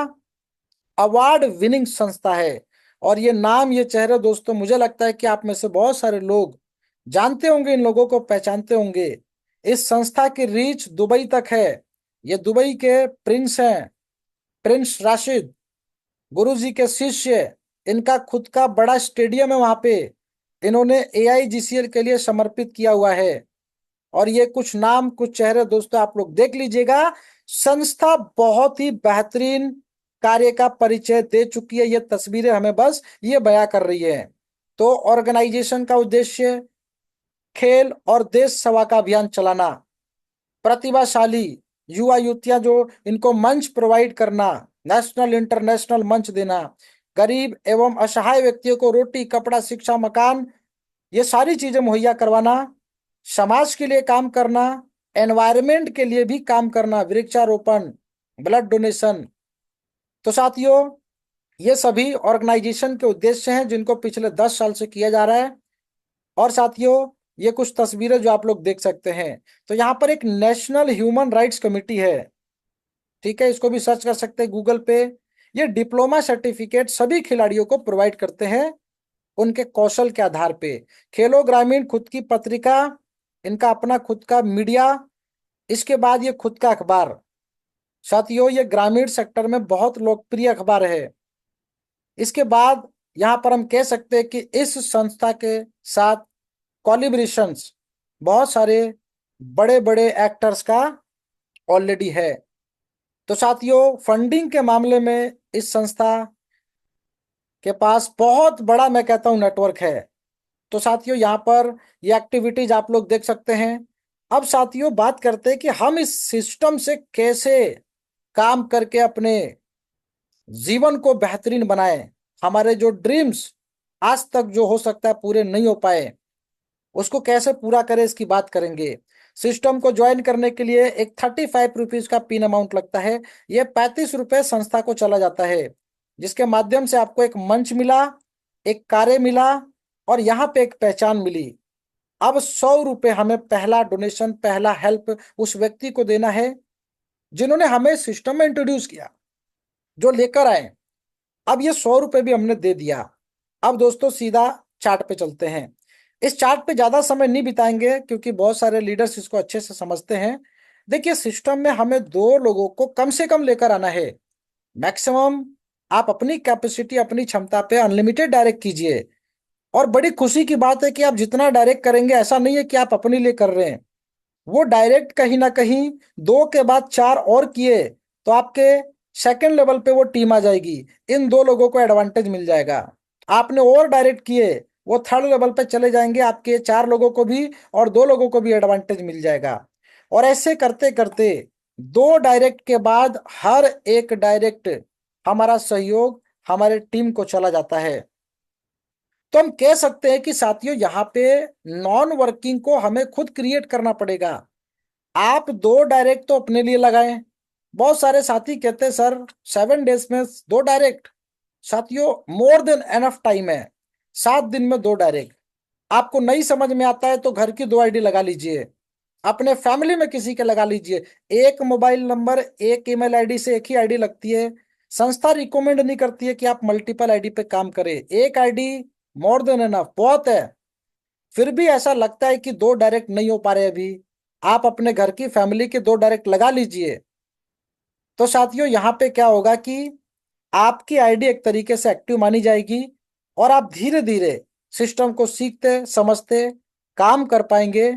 अवार्ड विनिंग संस्था है। और ये नाम, ये चेहरे दोस्तों, मुझे लगता है कि आप में से बहुत सारे लोग जानते होंगे, इन लोगों को पहचानते होंगे। इस संस्था की रीच दुबई तक है। ये दुबई के प्रिंस हैं, प्रिंस राशिद, गुरुजी के शिष्य। इनका खुद का बड़ा स्टेडियम है, वहां पे इन्होंने AIGCL के लिए समर्पित किया हुआ है। और ये कुछ नाम, कुछ चेहरे दोस्तों आप लोग देख लीजिएगा। संस्था बहुत ही बेहतरीन कार्य का परिचय दे चुकी है। ये तस्वीरें हमें बस ये बयां कर रही है। तो ऑर्गेनाइजेशन का उद्देश्य खेल और देश सेवा का अभियान चलाना, प्रतिभाशाली युवा युवतियां जो इनको मंच प्रोवाइड करना, नेशनल इंटरनेशनल मंच देना, गरीब एवं असहाय व्यक्तियों को रोटी, कपड़ा, शिक्षा, मकान, ये सारी चीजें मुहैया करवाना, समाज के लिए काम करना, एनवायरमेंट के लिए भी काम करना, वृक्षारोपण, ब्लड डोनेशन। तो साथियों ये सभी ऑर्गेनाइजेशन के उद्देश्य हैं जिनको पिछले 10 साल से किया जा रहा है। और साथियों ये कुछ तस्वीरें जो आप लोग देख सकते हैं, तो यहाँ पर एक नेशनल ह्यूमन राइट्स कमेटी है, ठीक है, इसको भी सर्च कर सकते हैं गूगल पे। ये डिप्लोमा सर्टिफिकेट सभी खिलाड़ियों को प्रोवाइड करते हैं उनके कौशल के आधार पे। खेलो ग्रामीण खुद की पत्रिका, इनका अपना खुद का मीडिया, इसके बाद ये खुद का अखबार। साथियों ये ग्रामीण सेक्टर में बहुत लोकप्रिय अखबार है। इसके बाद यहाँ पर हम कह सकते हैं कि इस संस्था के साथ कोलिब्रेशंस बहुत सारे बड़े बड़े एक्टर्स का ऑलरेडी है। तो साथियों फंडिंग के मामले में इस संस्था के पास बहुत बड़ा, मैं कहता हूं, नेटवर्क है। तो साथियों यहाँ पर ये एक्टिविटीज आप लोग देख सकते हैं। अब साथियों बात करते हैं कि हम इस सिस्टम से कैसे काम करके अपने जीवन को बेहतरीन बनाएं। हमारे जो ड्रीम्स आज तक जो हो सकता है पूरे नहीं हो पाए, उसको कैसे पूरा करें, इसकी बात करेंगे। सिस्टम को ज्वाइन करने के लिए एक 35 रुपीज का पिन अमाउंट लगता है। ये 35 रुपए संस्था को चला जाता है, जिसके माध्यम से आपको एक मंच मिला, एक कार्य मिला और यहाँ पे एक पहचान मिली। अब 100 रुपए हमें पहला डोनेशन, पहला हेल्प उस व्यक्ति को देना है जिन्होंने हमें सिस्टम में इंट्रोड्यूस किया, जो लेकर आए। अब ये 100 रुपए भी हमने दे दिया। अब दोस्तों सीधा चार्ट पे चलते हैं। इस चार्ट पे ज्यादा समय नहीं बिताएंगे क्योंकि बहुत सारे लीडर्स इसको अच्छे से समझते हैं। देखिए, सिस्टम में हमें 2 लोगों को कम से कम लेकर आना है। मैक्सिमम आप अपनी कैपेसिटी, अपनी क्षमता पे अनलिमिटेड डायरेक्ट कीजिए। और बड़ी खुशी की बात है कि आप जितना डायरेक्ट करेंगे, ऐसा नहीं है कि आप अपने लिए कर रहे हैं। वो डायरेक्ट कहीं ना कहीं 2 के बाद 4 और किए तो आपके सेकंड लेवल पे वो टीम आ जाएगी। इन 2 लोगों को एडवांटेज मिल जाएगा। आपने और डायरेक्ट किए, वो थर्ड लेवल पे चले जाएंगे, आपके 4 लोगों को भी और 2 लोगों को भी एडवांटेज मिल जाएगा। और ऐसे करते करते 2 डायरेक्ट के बाद हर एक डायरेक्ट हमारा सहयोग हमारे टीम को चला जाता है। तो हम कह सकते हैं कि साथियों, यहाँ पे नॉन वर्किंग को हमें खुद क्रिएट करना पड़ेगा। आप 2 डायरेक्ट तो अपने लिए लगाएं। बहुत सारे साथी कहते हैं सर 7 डेज में 2 डायरेक्ट। साथियों, मोर देन एनफ टाइम है। 7 दिन में 2 डायरेक्ट। आपको नहीं समझ में आता है तो घर की 2 आईडी लगा लीजिए, अपने फैमिली में किसी के लगा लीजिए। एक मोबाइल नंबर, एक ईमेल आईडी से एक ही आईडी लगती है। संस्था रिकमेंड नहीं करती है कि आप मल्टीपल आईडी पे काम करें। एक आईडी मोर देन एनफ, बहुत है। फिर भी ऐसा लगता है कि 2 डायरेक्ट नहीं हो पा रहे अभी, आप अपने घर की फैमिली के 2 डायरेक्ट लगा लीजिए। तो साथियों, यहाँ पे क्या होगा कि आपकी आईडी एक तरीके से एक्टिव मानी जाएगी और आप धीरे धीरे सिस्टम को सीखते समझते काम कर पाएंगे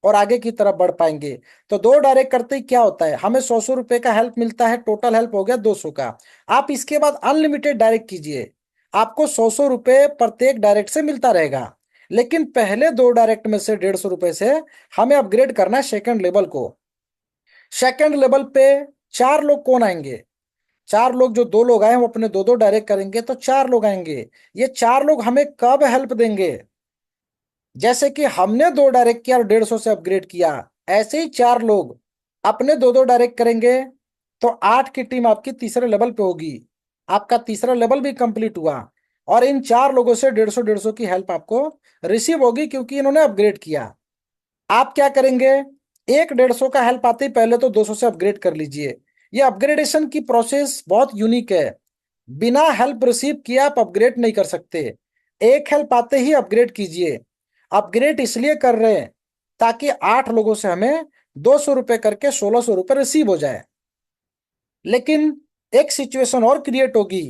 और आगे की तरफ बढ़ पाएंगे। तो 2 डायरेक्ट करते ही क्या होता है, हमें 100 रुपए का हेल्प मिलता है। टोटल हेल्प हो गया 200 का। आप इसके बाद अनलिमिटेड डायरेक्ट कीजिए, आपको 100 रुपए प्रत्येक डायरेक्ट से मिलता रहेगा। लेकिन पहले 2 डायरेक्ट में से 150 रुपए से हमें अपग्रेड करना है सेकंड लेवल को। सेकंड लेवल पे 4 लोग कौन आएंगे? 4 लोग, जो 2 लोग आए वो अपने 2 2 डायरेक्ट करेंगे तो 4 लोग आएंगे। ये 4 लोग हमें कब हेल्प देंगे? जैसे कि हमने 2 डायरेक्ट किया और 150 से अपग्रेड किया, ऐसे ही 4 लोग अपने 2 2 डायरेक्ट करेंगे तो 8 की टीम आपकी तीसरे लेवल पे होगी। आपका तीसरा लेवल भी कंप्लीट हुआ और इन 4 लोगों से 150 150 की हेल्प आपको रिसीव होगी क्योंकि इन्होंने अपग्रेड किया। आप क्या करेंगे, एक 150 का हेल्प आते ही पहले तो 200 से अपग्रेड कर लीजिए। ये अपग्रेडेशन की प्रोसेस बहुत यूनिक है। बिना हेल्प रिसीव किए आप अपग्रेड नहीं कर सकते। एक हेल्प आते ही अपग्रेड कीजिए। अपग्रेड इसलिए कर रहे हैं ताकि 8 लोगों से हमें 200 रुपए करके 1600 रुपए रिसीव हो जाए। लेकिन एक सिचुएशन और क्रिएट होगी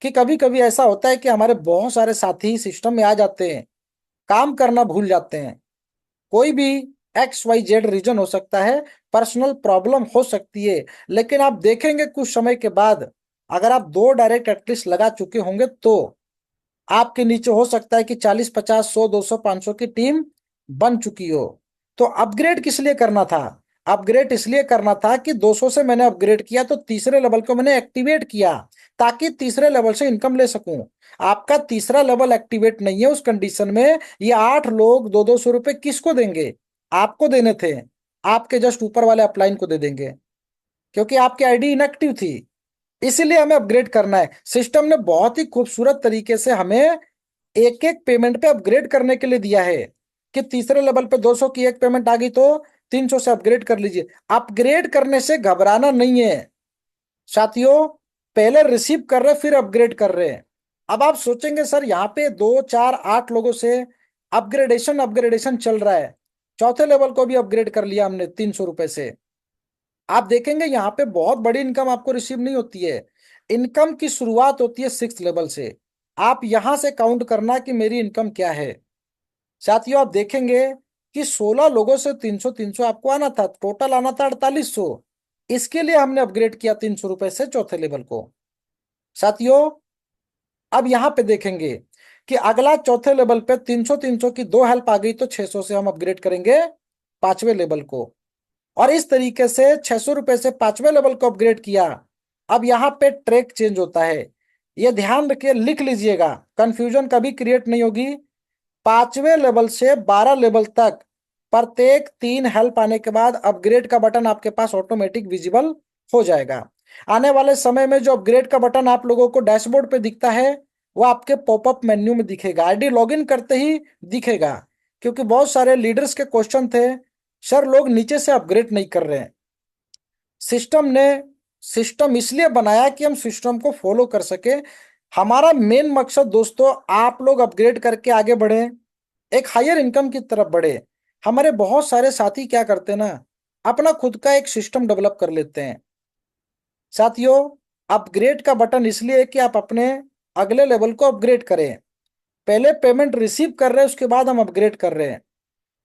कि कभी कभी ऐसा होता है कि हमारे बहुत सारे साथी सिस्टम में आ जाते हैं, काम करना भूल जाते हैं। कोई भी XYZ रीजन हो सकता है, पर्सनल प्रॉब्लम हो सकती है। लेकिन आप देखेंगे कुछ समय के बाद, अगर आप 2 डायरेक्ट एटलीस्ट लगा चुके होंगे तो आपके नीचे हो सकता है कि 40 50 100 200 500 की टीम बन चुकी हो। तो अपग्रेड किस लिए करना था? अपग्रेड इसलिए करना था कि 200 से मैंने अपग्रेड किया तो तीसरे लेवल को मैंने एक्टिवेट किया ताकि तीसरे लेवल से इनकम ले सकूं। आपका तीसरा लेवल एक्टिवेट नहीं है, उस कंडीशन में ये 8 लोग 200 रुपए किसको देंगे? आपको देने थे। आपके जस्ट ऊपर वाले अपलाइन को दे देंगे क्योंकि आपकी आईडी इनएक्टिव थी। इसीलिए हमें अपग्रेड करना है। सिस्टम ने बहुत ही खूबसूरत तरीके से हमें एक एक पेमेंट पे अपग्रेड करने के लिए दिया है कि तीसरे लेवल पे 200 की एक पेमेंट आ गई तो 300 से अपग्रेड कर लीजिए। अपग्रेड करने से घबराना नहीं है साथियों, पहले रिसीव कर रहे फिर अपग्रेड कर रहे हैं। अब आप सोचेंगे सर यहाँ पे 2 4 8 लोगों से अपग्रेडेशन अपग्रेडेशन चल रहा है, चौथे लेवल को भी अपग्रेड कर लिया हमने 300 रुपए से। आप देखेंगे यहाँ पे बहुत बड़ी इनकम आपको रिसीव नहीं होती है। इनकम की शुरुआत होती है 6th लेवल से। आप यहां से काउंट करना कि मेरी इनकम क्या है। साथियों, आप देखेंगे कि 16 लोगों से 300 300 आपको आना था, टोटल आना था 4800। इसके लिए हमने अपग्रेड किया 300 रुपए से चौथे लेवल को। साथियों, अब यहां पे देखेंगे कि अगला चौथे लेवल पे 300 300 की 2 हेल्प आ गई तो 600 से हम अपग्रेड करेंगे 5वें लेवल को। और इस तरीके से 600 रुपए से 5वें लेवल को अपग्रेड किया। अब यहाँ पे ट्रैक चेंज होता है, ये ध्यान रखिए, लिख लीजिएगा, कंफ्यूजन कभी क्रिएट नहीं होगी। 5वें लेवल से 12 लेवल तक प्रत्येक 3 हेल्प आने के बाद अपग्रेड का बटन आपके पास ऑटोमेटिक विजिबल हो जाएगा। आने वाले समय में जो अपग्रेड का बटन आप लोगों को डैशबोर्ड पे दिखता है वो आपके पॉपअप मेन्यू में दिखेगा, आईडी लॉगिन करते ही दिखेगा। क्योंकि बहुत सारे लीडर्स के क्वेश्चन थे, सर लोग नीचे से अपग्रेड नहीं कर रहे हैं। सिस्टम ने सिस्टम इसलिए बनाया कि हम सिस्टम को फॉलो कर सके। हमारा मेन मकसद दोस्तों, आप लोग अपग्रेड करके आगे बढ़े, एक हायर इनकम की तरफ बढ़े। हमारे बहुत सारे साथी क्या करते हैं ना, अपना खुद का एक सिस्टम डेवलप कर लेते हैं। साथियों, अपग्रेड का बटन इसलिए है कि आप अपने अगले लेवल को अपग्रेड करें। पहले पेमेंट रिसीव कर रहे हैं, उसके बाद हम अपग्रेड कर रहे हैं।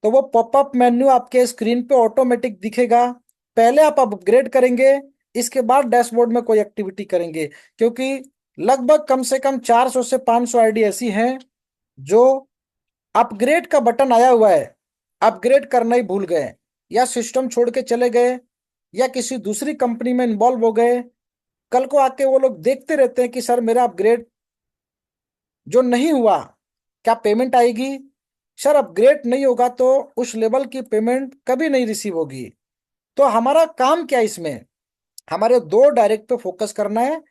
तो वो पॉपअप मेन्यू आपके स्क्रीन पे ऑटोमेटिक दिखेगा। पहले आप अपग्रेड करेंगे, इसके बाद डैशबोर्ड में कोई एक्टिविटी करेंगे। क्योंकि लगभग कम से कम 400 से 500 आईडी ऐसी हैं जो अपग्रेड का बटन आया हुआ है, अपग्रेड करना ही भूल गए, या सिस्टम छोड़ के चले गए, या किसी दूसरी कंपनी में इन्वॉल्व हो गए। कल को आके वो लोग देखते रहते हैं कि सर मेरा अपग्रेड जो नहीं हुआ, क्या पेमेंट आएगी? सर अपग्रेड नहीं होगा तो उस लेवल की पेमेंट कभी नहीं रिसीव होगी। तो हमारा काम क्या है इसमें, हमारे दो डायरेक्ट पे फोकस करना है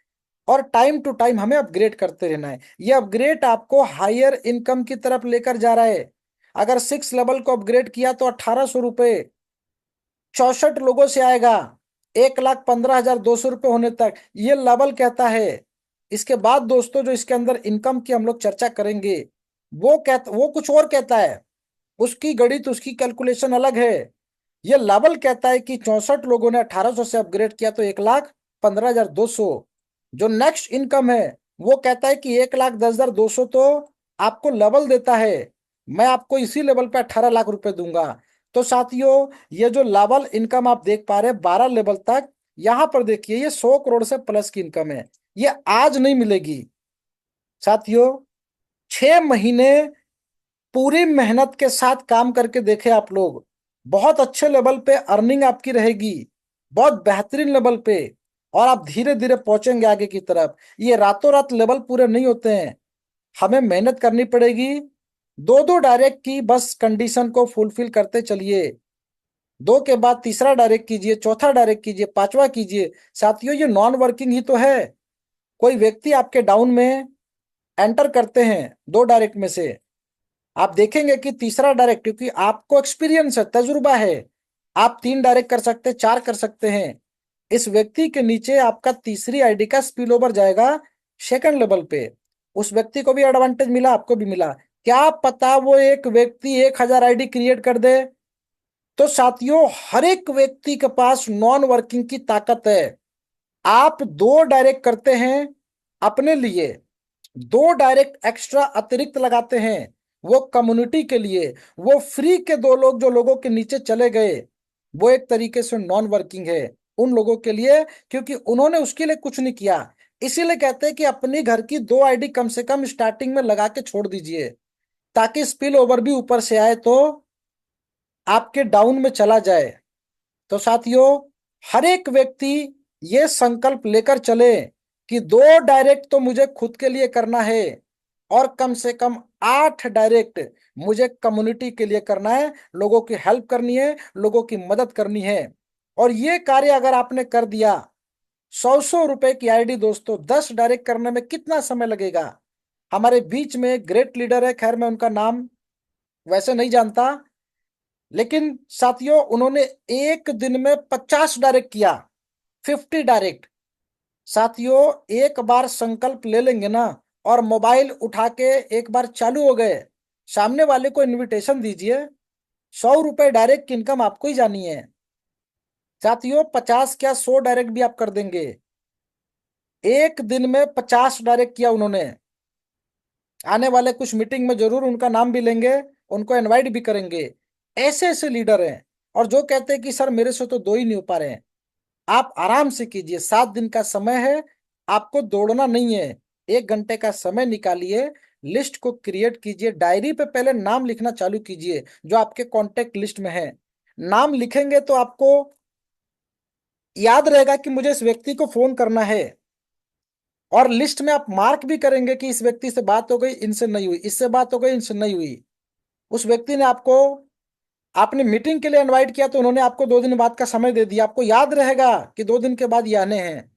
और टाइम टू टाइम हमें अपग्रेड करते रहना है। ये अपग्रेड आपको हायर इनकम की तरफ लेकर जा रहा है। अगर 6 लेवल को अपग्रेड किया तो 1800 रुपये 64 लोगों से आएगा, 1,15,200 रुपये होने तक ये लेवल कहता है। इसके बाद दोस्तों जो इसके अंदर इनकम की हम लोग चर्चा करेंगे, वो कुछ और कहता है, उसकी गणित उसकी कैलकुलेशन अलग है। ये लेवल कहता है कि 64 लोगों ने 1800 से अपग्रेड किया तो 1,15,200। जो नेक्स्ट इनकम है वो कहता है कि 1,10,200 तो आपको लेवल देता है, मैं आपको इसी लेवल पे 18 लाख रुपए दूंगा। तो साथियों, ये जो लेवल इनकम आप देख पा रहे हैं 12 लेवल तक, यहां पर देखिए ये 100 करोड़ से प्लस की इनकम है। ये आज नहीं मिलेगी साथियों, 6 महीने पूरी मेहनत के साथ काम करके देखे आप लोग, बहुत अच्छे लेवल पे अर्निंग आपकी रहेगी, बहुत बेहतरीन लेवल पे, और आप धीरे धीरे पहुंचेंगे आगे की तरफ। ये रातों रात लेवल पूरे नहीं होते हैं, हमें मेहनत करनी पड़ेगी। दो दो डायरेक्ट की बस कंडीशन को फुलफिल करते चलिए, दो के बाद तीसरा डायरेक्ट कीजिए, चौथा डायरेक्ट कीजिए, पांचवा कीजिए। साथियों ये नॉन वर्किंग ही तो है। कोई व्यक्ति आपके डाउन में एंटर करते हैं 2 डायरेक्ट में से, आप देखेंगे कि तीसरा डायरेक्ट, क्योंकि आपको एक्सपीरियंस है, तजुर्बा है, आप 3 डायरेक्ट कर सकते हैं, 4 कर सकते हैं। इस व्यक्ति के नीचे आपका तीसरी आईडी का स्पिल ओवर जाएगा सेकंड लेवल पे। उस व्यक्ति को भी एडवांटेज मिला, आपको भी मिला। क्या पता वो एक व्यक्ति 1,000 आईडी क्रिएट कर दे। तो साथियों, हर एक व्यक्ति के पास नॉन वर्किंग की ताकत है। आप 2 डायरेक्ट करते हैं अपने लिए, 2 डायरेक्ट एक्स्ट्रा अतिरिक्त लगाते हैं वो कम्युनिटी के लिए, वो फ्री के 2 लोग जो लोगों के नीचे चले गए, वो एक तरीके से नॉन वर्किंग है उन लोगों के लिए, क्योंकि उन्होंने उसके लिए कुछ नहीं किया। इसीलिए कहते हैं कि अपनी घर की 2 आईडी कम से कम स्टार्टिंग में लगा के छोड़ दीजिए, ताकि स्पिल ओवर भी ऊपर से आए तो आपके डाउन में चला जाए। तो साथियों, हर एक व्यक्ति ये संकल्प लेकर चले कि 2 डायरेक्ट तो मुझे खुद के लिए करना है, और कम से कम 8 डायरेक्ट मुझे कम्युनिटी के लिए करना है, लोगों की हेल्प करनी है, लोगों की मदद करनी है। और ये कार्य अगर आपने कर दिया, 100-100 रुपए की आईडी दोस्तों 10 डायरेक्ट करने में कितना समय लगेगा? हमारे बीच में एक ग्रेट लीडर है, खैर मैं उनका नाम वैसे नहीं जानता, लेकिन साथियों उन्होंने एक दिन में 50 डायरेक्ट किया, 50 डायरेक्ट। साथियों, एक बार संकल्प ले लेंगे ना, और मोबाइल उठा के एक बार चालू हो गए, सामने वाले को इनविटेशन दीजिए, 100 रुपए डायरेक्ट की इनकम आपको ही जानी है। साथियों 50 क्या 100 डायरेक्ट भी आप कर देंगे, एक दिन में 50 डायरेक्ट किया उन्होंने। आने वाले कुछ मीटिंग में जरूर उनका नाम भी लेंगे, उनको इनवाइट भी करेंगे। ऐसे ऐसे लीडर हैं, और जो कहते हैं कि सर मेरे से तो 2 ही नहीं हो पा रहे हैं, आप आराम से कीजिए, 7 दिन का समय है, आपको दौड़ना नहीं है। 1 घंटे का समय निकालिए, लिस्ट को क्रिएट कीजिए, डायरी पे पहले नाम लिखना चालू कीजिए जो आपके कॉन्टेक्ट लिस्ट में है। नाम लिखेंगे तो आपको याद रहेगा कि मुझे इस व्यक्ति को फोन करना है, और लिस्ट में आप मार्क भी करेंगे कि इस व्यक्ति से बात हो गई, इनसे नहीं हुई, इससे बात हो गई, इनसे नहीं हुई। उस व्यक्ति ने आपको, आपने मीटिंग के लिए इनवाइट किया तो उन्होंने आपको 2 दिन बाद का समय दे दिया, आपको याद रहेगा कि 2 दिन के बाद ये आने हैं।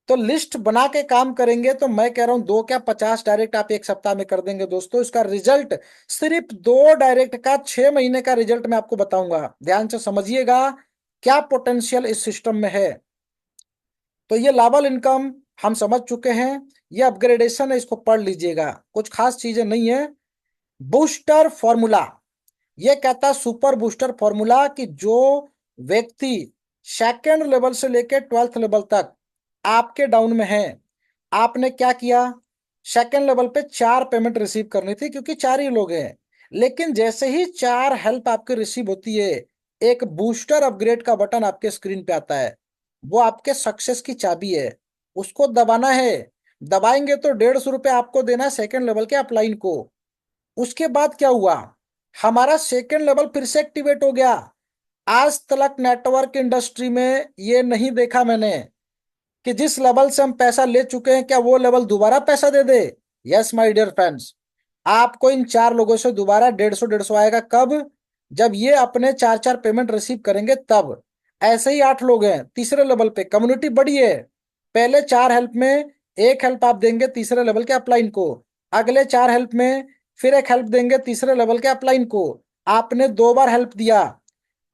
तो लिस्ट बना के काम करेंगे तो मैं कह रहा हूं 2 क्या 50 डायरेक्ट आप एक सप्ताह में कर देंगे दोस्तों। इसका रिजल्ट सिर्फ 2 डायरेक्ट का 6 महीने का रिजल्ट मैं आपको बताऊंगा। ध्यान से समझिएगा क्या पोटेंशियल इस सिस्टम में है। तो ये लावल इनकम हम समझ चुके हैं, ये अपग्रेडेशन है, इसको पढ़ लीजिएगा, कुछ खास चीजें नहीं है। बूस्टर फॉर्मूला, ये कहता है सुपर बूस्टर फॉर्मूला कि जो व्यक्ति सेकेंड लेवल से लेकर 12th लेवल तक आपके डाउन में है, आपने क्या किया, सेकेंड लेवल पे 4 पेमेंट रिसीव करनी थी क्योंकि 4 ही लोग हैं। लेकिन जैसे ही 4 हेल्प आपकी रिसीव होती है, एक बूस्टर अपग्रेड का बटन आपके स्क्रीन पे आता है। वो आपके सक्सेस की चाबी है, उसको दबाना है। दबाएंगे तो 150 रुपये आपको देना है सेकेंड लेवल के अपलाइन को। उसके बाद क्या हुआ, हमारा सेकेंड लेवल फिर से एक्टिवेट हो गया। आज तक नेटवर्क इंडस्ट्री में ये नहीं देखा मैंने कि जिस लेवल से हम पैसा ले चुके हैं क्या वो लेवल दोबारा पैसा दे दे। यस माय डियर फ्रेंड्स, आपको इन 4 लोगों से दोबारा 150 आएगा। कब, जब ये अपने 4 4 पेमेंट रिसीव करेंगे तब। ऐसे ही 8 लोग हैं तीसरे लेवल पे, कम्युनिटी बड़ी है। पहले 4 हेल्प में एक हेल्प आप देंगे तीसरे लेवल के अपलाइन को, अगले 4 हेल्प में फिर एक हेल्प देंगे तीसरे लेवल के अपलाइन को। आपने 2 बार हेल्प दिया,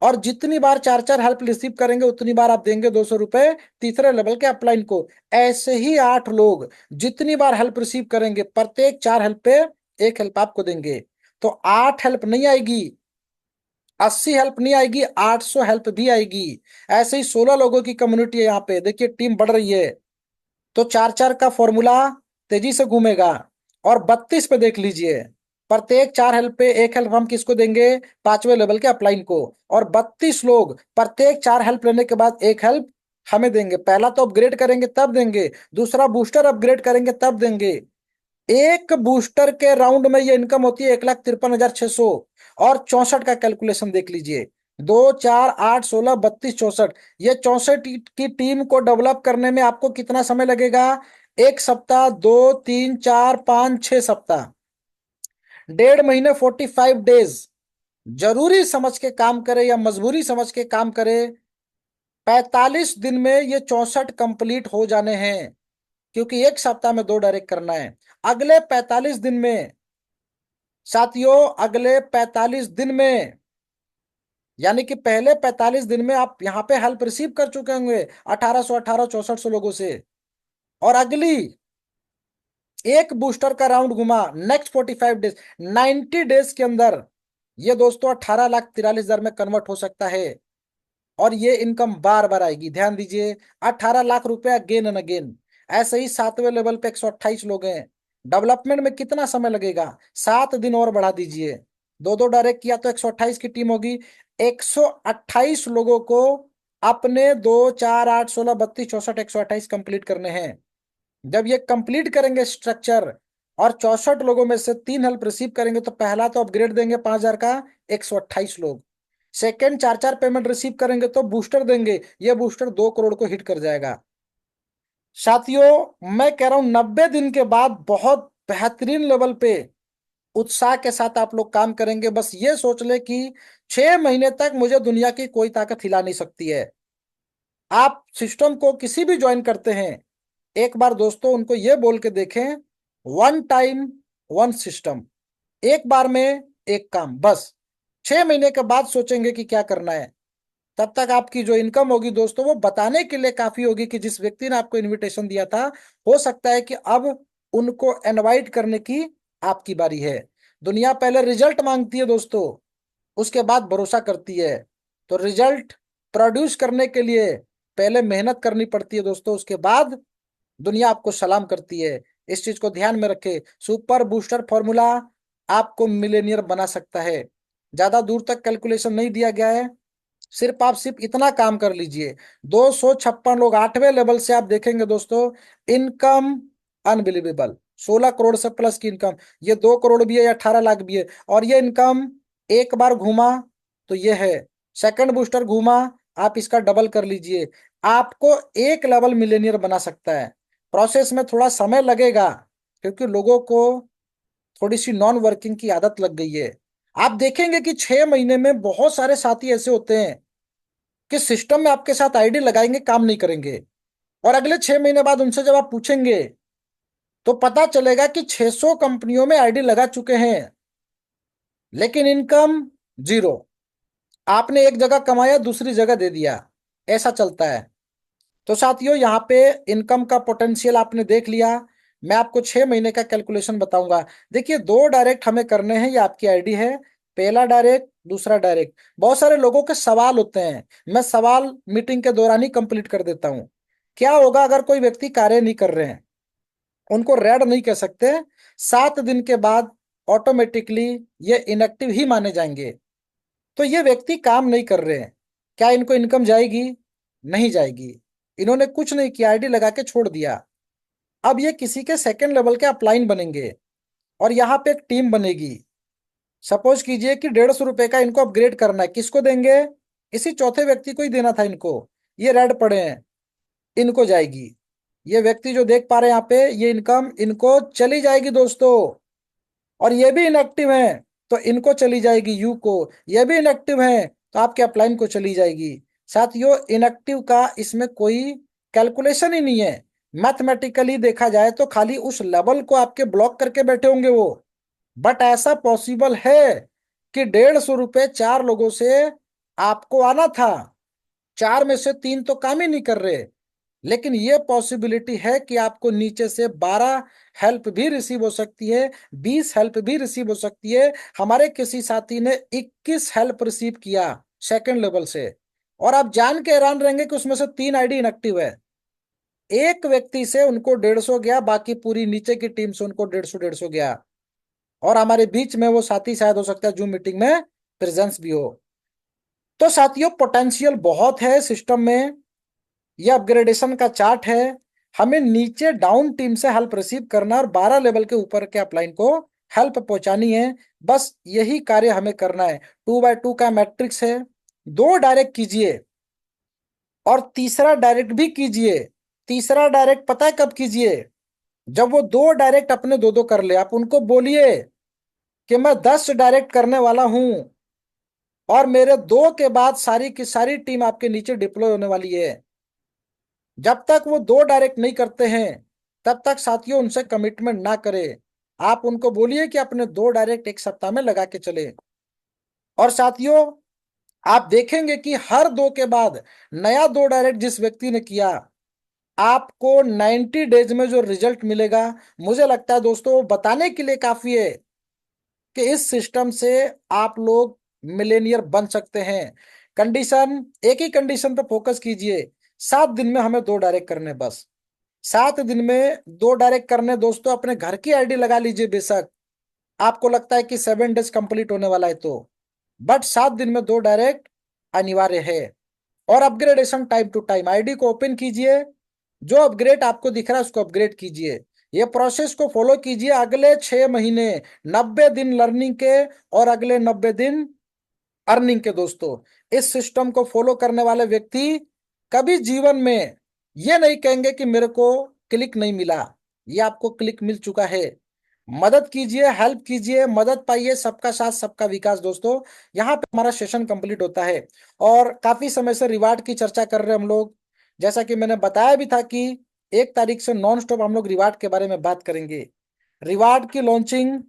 और जितनी बार 4 4 हेल्प रिसीव करेंगे उतनी बार आप देंगे 200 रुपए तीसरे लेवल के अपलाइन को। ऐसे ही 8 लोग जितनी बार हेल्प रिसीव करेंगे प्रत्येक 4 हेल्प पे एक हेल्प आपको देंगे। तो 8 हेल्प नहीं आएगी, 80 हेल्प नहीं आएगी, 800 हेल्प भी आएगी। ऐसे ही 16 लोगों की कम्युनिटी है यहाँ पे, देखिए टीम बढ़ रही है। तो 4 4 का फॉर्मूला तेजी से घूमेगा। और 32 पे देख लीजिए, प्रत्येक 4 हेल्प पे एक हेल्प हम किसको देंगे, 5वें लेवल के अपलाइन को। और 32 लोग प्रत्येक 4 हेल्प लेने के बाद एक हेल्प हमें देंगे। पहला तो अपग्रेड करेंगे तब देंगे, दूसरा बूस्टर अपग्रेड करेंगे तब देंगे। एक बूस्टर के राउंड में ये इनकम होती है 1,53,600। और 64 का कैलकुलेशन देख लीजिए, 2 4 8 16 32 64। ये 64 की टीम को डेवलप करने में आपको कितना समय लगेगा, 1 सप्ताह, 2 3 4 5 6 सप्ताह, 1.5 महीने, 45 डेज। जरूरी समझ के काम करे या मजबूरी समझ के काम करे, 45 दिन में ये 64 कंप्लीट हो जाने हैं। क्योंकि 1 सप्ताह में 2 डायरेक्ट करना है। अगले 45 दिन में साथियों, अगले 45 दिन में, यानी कि पहले 45 दिन में आप यहां पे हेल्प रिसीव कर चुके होंगे 1818 6400 लोगों से। और अगली एक बूस्टर का राउंड घुमा, नेक्स्ट 45 डेज, 90 डेज के अंदर ये दोस्तों 18,43,000 में कन्वर्ट हो सकता है। और ये इनकम बार बार आएगी, ध्यान दीजिए, 18 लाख रुपए अगेन एंड अगेन। ऐसे ही 7वें लेवल पे 128 लोग हैं। डेवलपमेंट में कितना समय लगेगा, 7 दिन और बढ़ा दीजिए, 2 2 डायरेक्ट किया तो 128 की टीम होगी। 128 लोगों को अपने 2 4 8 16 32 64 128 कंप्लीट करने हैं। जब ये कंप्लीट करेंगे स्ट्रक्चर और 64 लोगों में से 3 हेल्प रिसीव करेंगे तो पहला तो अपग्रेड देंगे 5,000 का, 128 लोग। सेकेंड 4 4 पेमेंट रिसीव करेंगे तो बूस्टर देंगे, ये बूस्टर 2 करोड़ को हिट कर जाएगा। साथियों मैं कह रहा हूं 90 दिन के बाद बहुत बेहतरीन लेवल पे उत्साह के साथ आप लोग काम करेंगे। बस ये सोच ले कि 6 महीने तक मुझे दुनिया की कोई ताकत हिला नहीं सकती है। आप सिस्टम को किसी भी ज्वाइन करते हैं, एक बार दोस्तों उनको ये बोल के देखें, वन टाइम वन सिस्टम, एक बार में एक काम। बस 6 महीने के बाद सोचेंगे कि क्या करना है। तब तक आपकी जो इनकम होगी दोस्तों वो बताने के लिए काफी होगी कि जिस व्यक्ति ने आपको इनविटेशन दिया था, हो सकता है कि अब उनको इनवाइट करने की आपकी बारी है। दुनिया पहले रिजल्ट मांगती है दोस्तों, उसके बाद भरोसा करती है। तो रिजल्ट प्रोड्यूस करने के लिए पहले मेहनत करनी पड़ती है दोस्तों, उसके बाद दुनिया आपको सलाम करती है। इस चीज को ध्यान में रखे। सुपर बूस्टर फॉर्मूला आपको मिलेनियर बना सकता है। ज्यादा दूर तक कैलकुलेशन नहीं दिया गया है, सिर्फ इतना काम कर लीजिए। 256 लोग 8वें लेवल से आप देखेंगे दोस्तों, इनकम अनबिलीवेबल, 16 करोड़ से प्लस की इनकम। ये 2 करोड़ भी है या 18 लाख भी है। और ये इनकम एक बार घूमा तो ये है, सेकंड बूस्टर घूमा, आप इसका डबल कर लीजिए। आपको एक लेवल मिलेनियर बना सकता है। प्रोसेस में थोड़ा समय लगेगा क्योंकि लोगों को थोड़ी सी नॉन वर्किंग की आदत लग गई है। आप देखेंगे कि 6 महीने में बहुत सारे साथी ऐसे होते हैं कि सिस्टम में आपके साथ आईडी लगाएंगे, काम नहीं करेंगे। और अगले 6 महीने बाद उनसे जब आप पूछेंगे तो पता चलेगा कि 600 कंपनियों में आईडी लगा चुके हैं, लेकिन इनकम जीरो। आपने एक जगह कमाया, दूसरी जगह दे दिया, ऐसा चलता है। तो साथियों, यहाँ पे इनकम का पोटेंशियल आपने देख लिया। मैं आपको 6 महीने का कैलकुलेशन बताऊंगा। देखिए, 2 डायरेक्ट हमें करने हैं, ये आपकी आईडी है। पहला डायरेक्ट, दूसरा डायरेक्ट। बहुत सारे लोगों के सवाल होते हैं, मैं सवाल मीटिंग के दौरान ही कंप्लीट कर देता हूं। क्या होगा अगर कोई व्यक्ति कार्य नहीं कर रहे हैं? उनको रेड नहीं कह सकते। 7 दिन के बाद ऑटोमेटिकली ये इनएक्टिव ही माने जाएंगे। तो ये व्यक्ति काम नहीं कर रहे हैं, क्या इनको इनकम जाएगी? नहीं जाएगी। इन्होंने कुछ नहीं किया, आईडी लगा के छोड़ दिया। अब ये किसी के सेकंड लेवल के अपलाइन बनेंगे और यहाँ पे एक टीम बनेगी। सपोज कीजिए कि 150 रुपए का इनको अपग्रेड करना है, किसको देंगे? इसी चौथे व्यक्ति को ही देना था इनको। ये रेड पड़े हैं, इनको जाएगी। ये व्यक्ति जो देख पा रहे हैं यहाँ पे, ये इनकम इनको चली जाएगी दोस्तों। और ये भी इनएक्टिव हैं तो इनको चली जाएगी यू को। ये भी इनएक्टिव हैं तो आपके अपलाइन को चली जाएगी। साथियों, इनएक्टिव का इसमें कोई कैलकुलेशन ही नहीं है। मैथमेटिकली देखा जाए तो खाली उस लेवल को आपके ब्लॉक करके बैठे होंगे वो। बट ऐसा पॉसिबल है कि 150 रुपए 4 लोगों से आपको आना था, 4 में से 3 तो काम ही नहीं कर रहे। लेकिन ये पॉसिबिलिटी है कि आपको नीचे से 12 हेल्प भी रिसीव हो सकती है, 20 हेल्प भी रिसीव हो सकती है। हमारे किसी साथी ने 21 हेल्प रिसीव किया सेकंड लेवल से। और आप जान के हैरान रहेंगे कि उसमें से 3 आईडी इनएक्टिव है। एक व्यक्ति से उनको 150 गया, बाकी पूरी नीचे की टीम से उनको 150 गया। और हमारे बीच में वो साथी शायद हो सकता है जूम मीटिंग में प्रेजेंस भी हो। तो साथियों, पोटेंशियल बहुत है सिस्टम में। यह अपग्रेडेशन का चार्ट है। हमें नीचे डाउन टीम से हेल्प रिसीव करना और 12 लेवल के ऊपर के अपलाइन को हेल्प पहुंचानी है। बस यही कार्य हमें करना है। 2x2 का मैट्रिक्स है। 2 डायरेक्ट कीजिए और तीसरा डायरेक्ट भी कीजिए। तीसरा डायरेक्ट पता है कब कीजिए? जब वो 2 डायरेक्ट अपने दो दो कर ले, आप उनको बोलिए कि मैं 10 डायरेक्ट करने वाला हूं और मेरे 2 के बाद सारी की सारी टीम आपके नीचे डिप्लॉय होने वाली है। जब तक वो 2 डायरेक्ट नहीं करते हैं तब तक साथियों उनसे कमिटमेंट ना करें। आप उनको बोलिए कि अपने 2 डायरेक्ट एक सप्ताह में लगा के चले। और साथियों, आप देखेंगे कि हर 2 के बाद नया 2 डायरेक्ट जिस व्यक्ति ने किया, आपको 90 डेज में जो रिजल्ट मिलेगा, मुझे लगता है दोस्तों वो बताने के लिए काफी है कि इस सिस्टम से आप लोग मिलेनियर बन सकते हैं। कंडीशन, एक ही कंडीशन पे फोकस कीजिए। 7 दिन में हमें 2 डायरेक्ट करने, बस 7 दिन में 2 डायरेक्ट करने। दोस्तों, अपने घर की आईडी लगा लीजिए। बेशक आपको लगता है कि 7 डेज कंप्लीट होने वाला है तो, बट 7 दिन में 2 डायरेक्ट अनिवार्य है। और upgradation time to time, ID को ओपन कीजिए, जो अपग्रेड आपको दिख रहा है उसको अपग्रेड कीजिए। ये प्रोसेस को फॉलो कीजिए अगले 6 महीने, 90 दिन लर्निंग के और अगले 90 दिन अर्निंग के। दोस्तों, इस सिस्टम को फॉलो करने वाले व्यक्ति कभी जीवन में ये नहीं कहेंगे कि मेरे को क्लिक नहीं मिला। ये आपको क्लिक मिल चुका है। मदद कीजिए, हेल्प कीजिए, मदद पाइए। सबका साथ सबका विकास। दोस्तों, यहाँ पे हमारा सेशन कंप्लीट होता है और काफी समय से रिवार्ड की चर्चा कर रहे हैं हम लोग। जैसा कि मैंने बताया भी था कि 1 तारीख से नॉन स्टॉप हम लोग रिवार्ड के बारे में बात करेंगे। रिवार्ड की लॉन्चिंग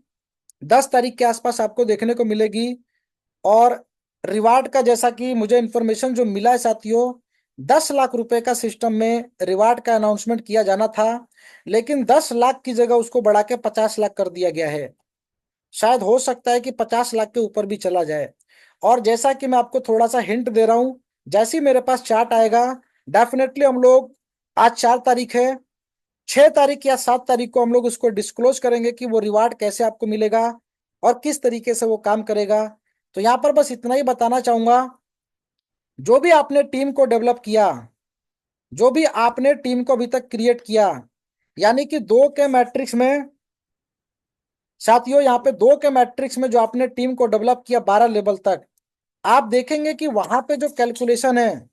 10 तारीख के आसपास आपको देखने को मिलेगी। और रिवार्ड का, जैसा कि मुझे इंफॉर्मेशन जो मिला है साथियों, 10 लाख रुपए का सिस्टम में रिवार्ड का अनाउंसमेंट किया जाना था, लेकिन 10 लाख की जगह उसको बढ़ा के 50 लाख कर दिया गया है। शायद हो सकता है कि 50 लाख के ऊपर भी चला जाए। और जैसा कि मैं आपको थोड़ा सा हिंट दे रहा हूं, जैसे ही मेरे पास चार्ट आएगा, डेफिनेटली हम लोग, आज 4 तारीख है, 6 तारीख या 7 तारीख को हम लोग उसको डिस्क्लोज करेंगे कि वो रिवार्ड कैसे आपको मिलेगा और किस तरीके से वो काम करेगा। तो यहाँ पर बस इतना ही बताना चाहूंगा, जो भी आपने टीम को डेवलप किया, जो भी आपने टीम को अभी तक क्रिएट किया, यानी कि 2 के मैट्रिक्स में साथियों, यहाँ पे 2 के मैट्रिक्स में जो आपने टीम को डेवलप किया 12 लेवल तक, आप देखेंगे कि वहां पे जो कैलकुलेशन है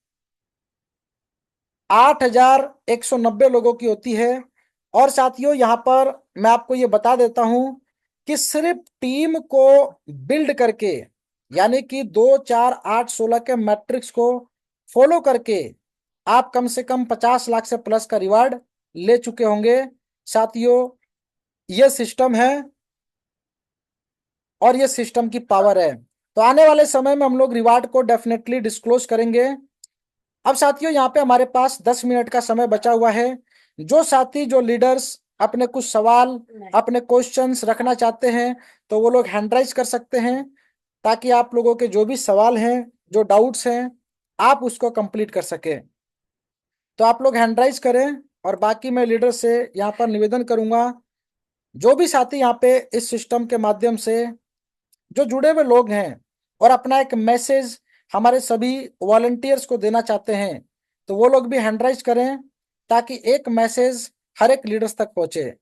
8,190 लोगों की होती है। और साथियों, यहाँ पर मैं आपको ये बता देता हूं कि सिर्फ टीम को बिल्ड करके, यानी कि 2, 4, 8, 16 के मैट्रिक्स को फॉलो करके आप कम से कम 50 लाख से प्लस का रिवार्ड ले चुके होंगे। साथियों, ये सिस्टम है और ये सिस्टम की पावर है। तो आने वाले समय में हम लोग रिवार्ड को डेफिनेटली डिस्क्लोज करेंगे। अब साथियों, यहाँ पे हमारे पास 10 मिनट का समय बचा हुआ है। जो साथी, जो लीडर्स अपने कुछ सवाल, अपने क्वेश्चंस रखना चाहते हैं, तो वो लोग हैंड राइज कर सकते हैं, ताकि आप लोगों के जो भी सवाल हैं, जो डाउट्स हैं, आप उसको कंप्लीट कर सके। तो आप लोग हैंड राइज करें। और बाकी मैं लीडर से यहाँ पर निवेदन करूंगा, जो भी साथी यहाँ पे इस सिस्टम के माध्यम से जो जुड़े हुए लोग हैं और अपना एक मैसेज हमारे सभी वॉलंटियर्स को देना चाहते हैं, तो वो लोग भी हैंड राइज करें, ताकि एक मैसेज हर एक लीडर्स तक पहुंचे।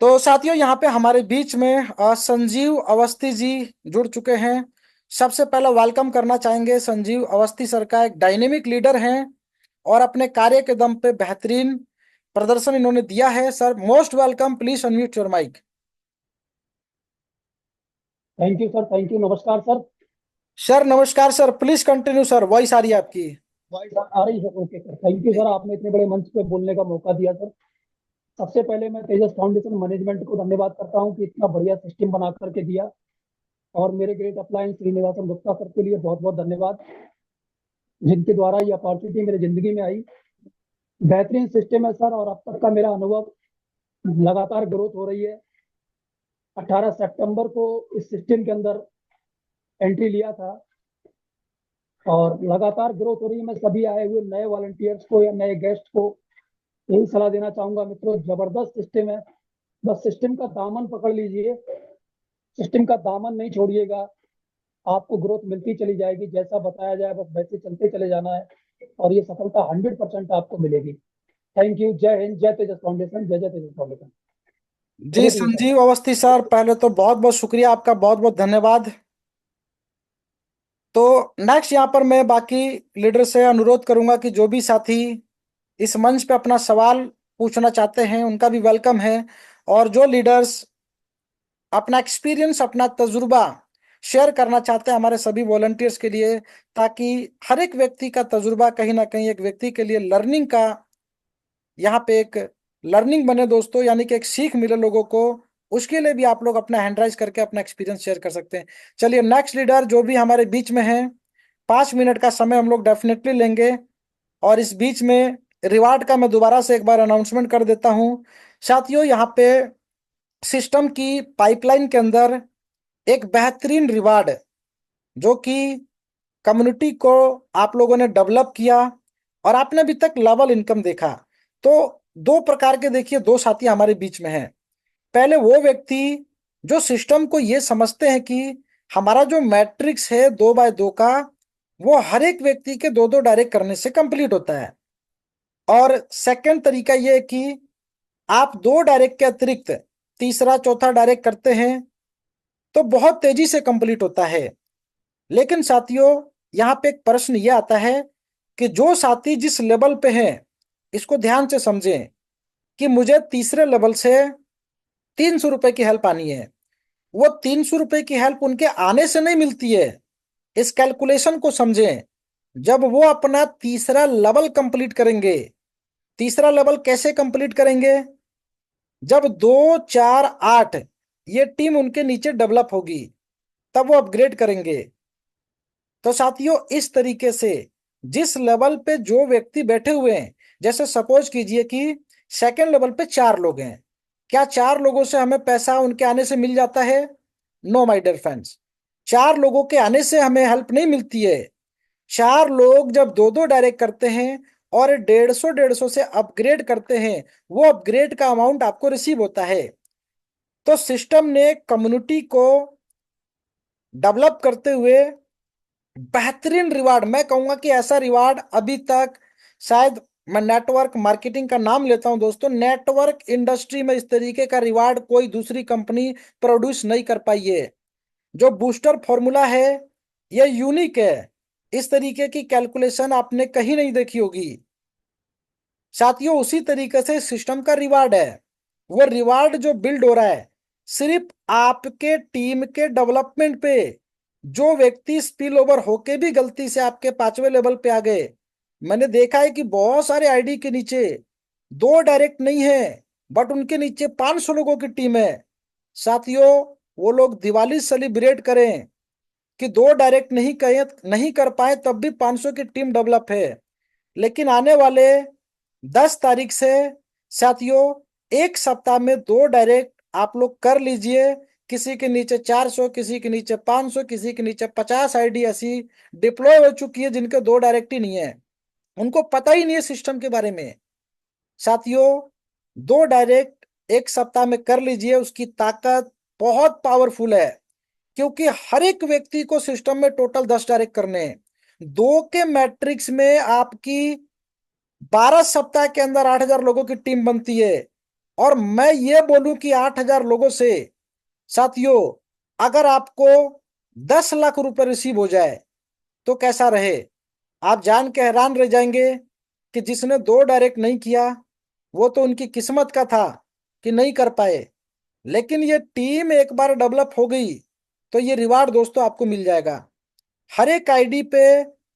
तो साथियों, यहाँ पे हमारे बीच में संजीव अवस्थी जी जुड़ चुके हैं। सबसे पहले वेलकम करना चाहेंगे संजीव अवस्थी सर का। एक डायनेमिक लीडर हैं और अपने कार्य के दम पे बेहतरीन प्रदर्शन इन्होंने दिया है। Sir, most welcome, please unmute your mic. Thank you sir, thank you. नमस्कार सर। सर नमस्कार sir, please continue sir, voice आ रही है आपकी। वॉइस आ रही है? Okay sir, thank you sir, आपने इतने बड़े मंच पे बोलने का मौका दिया सर। सबसे पहले मैं तेजस फाउंडेशन मैनेजमेंट को धन्यवाद करता हूं कि इतना बढ़िया सिस्टम बना करके दिया। और मेरे ग्रेट अपलायंस श्रीनिवासन गुप्ता सर के लिए बहुत बहुत धन्यवाद, जिनके द्वारा ये अपॉर्चुनिटी मेरी जिंदगी में आई। बेहतरीन सिस्टम है सर, और अब तक का मेरा अनुभव लगातार ग्रोथ हो रही है। 18 सितंबर को इस सिस्टम के अंदर एंट्री लिया था और लगातार ग्रोथ हो रही है। मैं सभी आए हुए नए वॉलंटियर्स को या नए गेस्ट को यही सलाह देना चाहूंगा, मित्रों, जबरदस्त सिस्टम है। बस सिस्टम का दामन पकड़ लीजिए, सिस्टम का दामन नहीं छोड़िएगा, आपको ग्रोथ मिलती चली जाएगी। जैसा बताया जाए बस वैसे चलते चले जाना है, और ये सफलता 100% आपको मिलेगी। Thank you. जय हिंद, जय तेजस फाउंडेशन, जय जय तेजस फाउंडेशन। जी संजीव अवस्थी सर, पहले तो बहुत बहुत शुक्रिया आपका, बहुत बहुत धन्यवाद। तो नेक्स्ट यहाँ पर मैं बाकी लीडर से अनुरोध करूंगा कि जो भी साथी इस मंच पे अपना सवाल पूछना चाहते हैं, उनका भी वेलकम है। और जो लीडर्स अपना एक्सपीरियंस, अपना तजुर्बा शेयर करना चाहते हैं हमारे सभी वॉलंटियर्स के लिए, ताकि हर एक व्यक्ति का तजुर्बा कहीं ना कहीं एक व्यक्ति के लिए लर्निंग का, यहाँ पे एक लर्निंग बने दोस्तों, यानी कि एक सीख मिले लोगों को, उसके लिए भी आप लोग अपना हैंड राइज करके अपना एक्सपीरियंस शेयर कर सकते हैं। चलिए, नेक्स्ट लीडर जो भी हमारे बीच में है, 5 मिनट का समय हम लोग डेफिनेटली लेंगे। और इस बीच में रिवार्ड का मैं दोबारा से एक बार अनाउंसमेंट कर देता हूं। साथियों, यहाँ पे सिस्टम की पाइपलाइन के अंदर एक बेहतरीन रिवार्ड, जो कि कम्युनिटी को आप लोगों ने डेवलप किया और आपने अभी तक लेवल इनकम देखा, तो दो प्रकार के, देखिए, दो साथी हमारे बीच में हैं। पहले वो व्यक्ति जो सिस्टम को ये समझते हैं कि हमारा जो मैट्रिक्स है 2x2 का, वो हर एक व्यक्ति के 2-2 डायरेक्ट करने से कंप्लीट होता है। और सेकंड तरीका ये है कि आप 2 डायरेक्ट के अतिरिक्त तीसरा चौथा डायरेक्ट करते हैं, तो बहुत तेजी से कंप्लीट होता है। लेकिन साथियों, यहाँ पे एक प्रश्न ये आता है कि जो साथी जिस लेवल पे हैं, इसको ध्यान से समझें कि मुझे तीसरे लेवल से 300 रुपए की हेल्प आनी है। वो 300 रुपए की हेल्प उनके आने से नहीं मिलती है। इस कैलकुलेशन को समझें। जब वो अपना तीसरा लेवल कंप्लीट करेंगे, तीसरा लेवल कैसे कंप्लीट करेंगे? जब 2, 4, 8 ये टीम उनके नीचे डेवलप होगी, तब वो अपग्रेड करेंगे। तो साथियों, इस तरीके से जिस लेवल पे जो व्यक्ति बैठे हुए हैं, जैसे सपोज कीजिए कि सेकंड लेवल पे 4 लोग हैं, क्या 4 लोगों से हमें पैसा उनके आने से मिल जाता है? नो माय डियर फ्रेंड्स, 4 लोगों के आने से हमें हेल्प नहीं मिलती है। 4 लोग जब 2-2 डायरेक्ट करते हैं और 150 से अपग्रेड करते हैं, वो अपग्रेड का अमाउंट आपको रिसीव होता है। तो सिस्टम ने कम्युनिटी को डेवलप करते हुए बेहतरीन रिवार्ड, मैं कहूंगा कि ऐसा रिवार्ड अभी तक शायद, मैं नेटवर्क मार्केटिंग का नाम लेता हूं दोस्तों, नेटवर्क इंडस्ट्री में इस तरीके का रिवार्ड कोई दूसरी कंपनी प्रोड्यूस नहीं कर पाई है। जो बूस्टर फॉर्मूला है ये यूनिक है, इस तरीके की कैलकुलेशन आपने कहीं नहीं देखी होगी साथियों। उसी तरीके से सिस्टम का रिवार्ड है, वो रिवार्ड जो बिल्ड हो रहा है सिर्फ आपके टीम के डेवलपमेंट पे। जो व्यक्ति स्पिल ओवर होके भी गलती से आपके 5वें लेवल पे आ गए, मैंने देखा है कि बहुत सारे आईडी के नीचे 2 डायरेक्ट नहीं है, बट उनके नीचे 500 लोगों की टीम है साथियों। वो लोग दिवाली सेलिब्रेट करें कि 2 डायरेक्ट नहीं कर पाए, तब भी 500 की टीम डेवलप है। लेकिन आने वाले 10 तारीख से साथियों, एक सप्ताह में 2 डायरेक्ट आप लोग कर लीजिए। किसी के नीचे 400, किसी के नीचे 500, किसी के नीचे 50 आईडी ऐसी डिप्लॉय हो चुकी है जिनके 2 डायरेक्ट ही नहीं है, उनको पता ही नहीं है सिस्टम के बारे में साथियों। 2 डायरेक्ट एक सप्ताह में कर लीजिए, उसकी ताकत बहुत पावरफुल है, क्योंकि हर एक व्यक्ति को सिस्टम में टोटल 10 डायरेक्ट करने हैं। 2 के मैट्रिक्स में आपकी 12 सप्ताह के अंदर 8,000 लोगों की टीम बनती है। और मैं ये बोलूं कि 8,000 लोगों से साथियों, अगर आपको 10 लाख रुपए रिसीव हो जाए तो कैसा रहे? आप जान के हैरान रह जाएंगे कि जिसने 2 डायरेक्ट नहीं किया वो तो उनकी किस्मत का था कि नहीं कर पाए, लेकिन ये टीम एक बार डेवलप हो गई तो ये रिवार्ड दोस्तों आपको मिल जाएगा। हर एक आईडी पे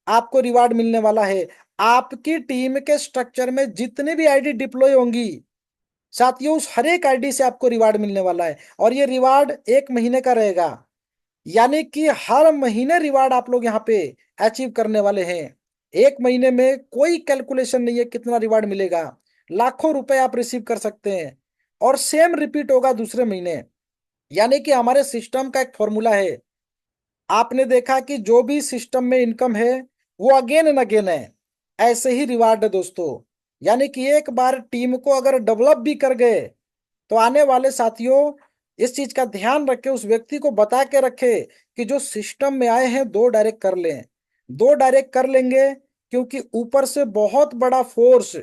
आपको रिवार्ड मिलने वाला है। आपकी टीम के स्ट्रक्चर में जितने भी आईडी डिप्लॉय होंगी साथियों, उस हर एक आईडी से आपको रिवार्ड मिलने वाला है, और ये रिवार्ड 1 महीने का रहेगा। यानी कि हर महीने रिवार्ड आप लोग यहाँ पे अचीव करने वाले हैं। 1 महीने में कोई कैलकुलेशन नहीं है कितना रिवार्ड मिलेगा, लाखों रुपए आप रिसीव कर सकते हैं, और सेम रिपीट होगा दूसरे महीने। यानी कि हमारे सिस्टम का एक फॉर्मूला है, आपने देखा कि जो भी सिस्टम में इनकम है वो अगेन एंड अगेन है, ऐसे ही रिवार्ड है दोस्तों। यानी कि एक बार टीम को अगर डेवलप भी कर गए तो आने वाले साथियों इस चीज का ध्यान रखे, उस व्यक्ति को बता के रखे कि जो सिस्टम में आए हैं 2 डायरेक्ट कर लें। 2 डायरेक्ट कर लेंगे क्योंकि ऊपर से बहुत बड़ा फोर्स,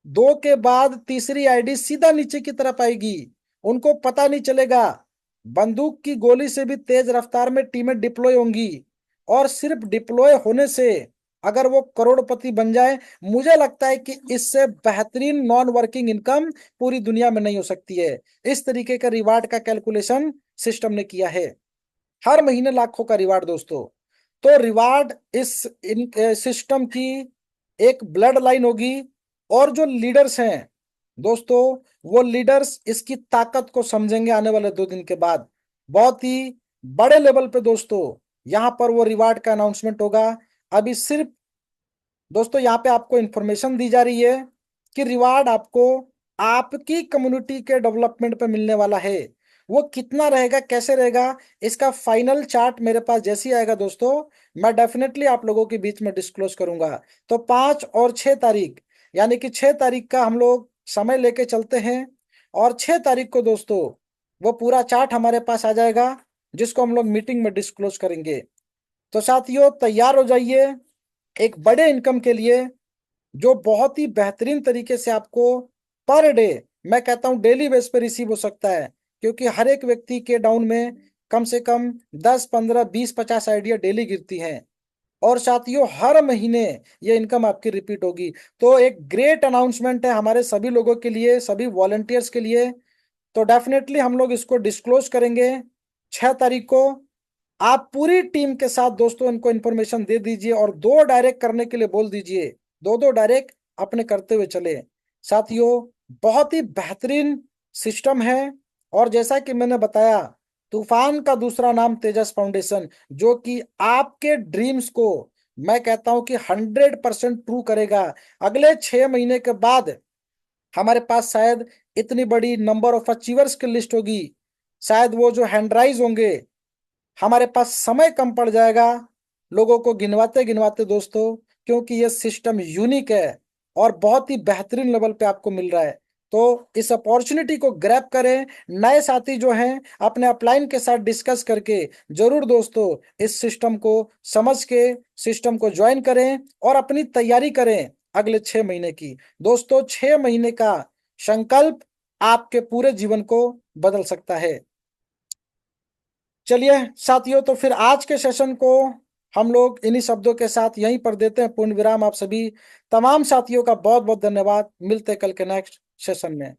2 के बाद तीसरी आईडी सीधा नीचे की तरफ आएगी, उनको पता नहीं चलेगा। बंदूक की गोली से भी तेज रफ्तार में टीमें डिप्लॉय होंगी, और सिर्फ डिप्लॉय होने से अगर वो करोड़पति बन जाए, मुझे लगता है कि इससे बेहतरीन नॉन वर्किंग इनकम पूरी दुनिया में नहीं हो सकती है। इस तरीके का रिवार्ड का कैलकुलेशन सिस्टम ने किया है, हर महीने लाखों का रिवार्ड दोस्तों। तो रिवार्ड इस सिस्टम की एक ब्लड लाइन होगी, और जो लीडर्स हैं दोस्तों, वो लीडर्स इसकी ताकत को समझेंगे आने वाले 2 दिन के बाद, बहुत ही बड़े लेवल पे दोस्तों। यहाँ पर वो रिवार्ड का अनाउंसमेंट होगा। अभी सिर्फ दोस्तों यहाँ पे आपको इंफॉर्मेशन दी जा रही है कि रिवार्ड आपको आपकी कम्युनिटी के डेवलपमेंट पे मिलने वाला है। वो कितना रहेगा, कैसे रहेगा, इसका फाइनल चार्ट मेरे पास जैसे ही आएगा दोस्तों, मैं डेफिनेटली आप लोगों के बीच में डिस्क्लोज करूंगा। तो 5 और 6 तारीख, यानी कि 6 तारीख का हम लोग समय लेके चलते हैं, और 6 तारीख को दोस्तों वो पूरा चार्ट हमारे पास आ जाएगा, जिसको हम लोग मीटिंग में डिस्क्लोज करेंगे। तो साथियों तैयार हो जाइए एक बड़े इनकम के लिए, जो बहुत ही बेहतरीन तरीके से आपको पर डे, मैं कहता हूं डेली बेस पे रिसीव हो सकता है, क्योंकि हर एक व्यक्ति के डाउन में कम से कम 10, 15, 20, 50 आइडिया डेली गिरती हैं, और साथियों हर महीने ये इनकम आपकी रिपीट होगी। तो एक ग्रेट अनाउंसमेंट है हमारे सभी लोगों के लिए, सभी वॉलंटियर्स के लिए। तो डेफिनेटली हम लोग इसको डिस्क्लोज करेंगे 6 तारीख को। आप पूरी टीम के साथ दोस्तों इनको इन्फॉर्मेशन दे दीजिए, और 2 डायरेक्ट करने के लिए बोल दीजिए, 2 डायरेक्ट अपने करते हुए चले साथियों। बहुत ही बेहतरीन सिस्टम है, और जैसा कि मैंने बताया, तूफान का दूसरा नाम तेजस फाउंडेशन, जो कि आपके ड्रीम्स को मैं कहता हूं कि 100% ट्रू करेगा। अगले 6 महीने के बाद हमारे पास शायद इतनी बड़ी नंबर ऑफ अचीवर्स की लिस्ट होगी, शायद वो जो हैंडराइज होंगे, हमारे पास समय कम पड़ जाएगा लोगों को गिनवाते गिनवाते दोस्तों, क्योंकि ये सिस्टम यूनिक है और बहुत ही बेहतरीन लेवल पे आपको मिल रहा है। तो इस अपॉर्चुनिटी को ग्रैब करें। नए साथी जो हैं अपने अपलाइन के साथ डिस्कस करके जरूर दोस्तों इस सिस्टम को समझ के सिस्टम को ज्वाइन करें और अपनी तैयारी करें अगले 6 महीने की। दोस्तों 6 महीने का संकल्प आपके पूरे जीवन को बदल सकता है। चलिए साथियों, तो फिर आज के सेशन को हम लोग इन्हीं शब्दों के साथ यहीं पर देते हैं पूर्ण विराम। आप सभी तमाम साथियों का बहुत बहुत धन्यवाद। मिलते हैं कल के नेक्स्ट सेशन में।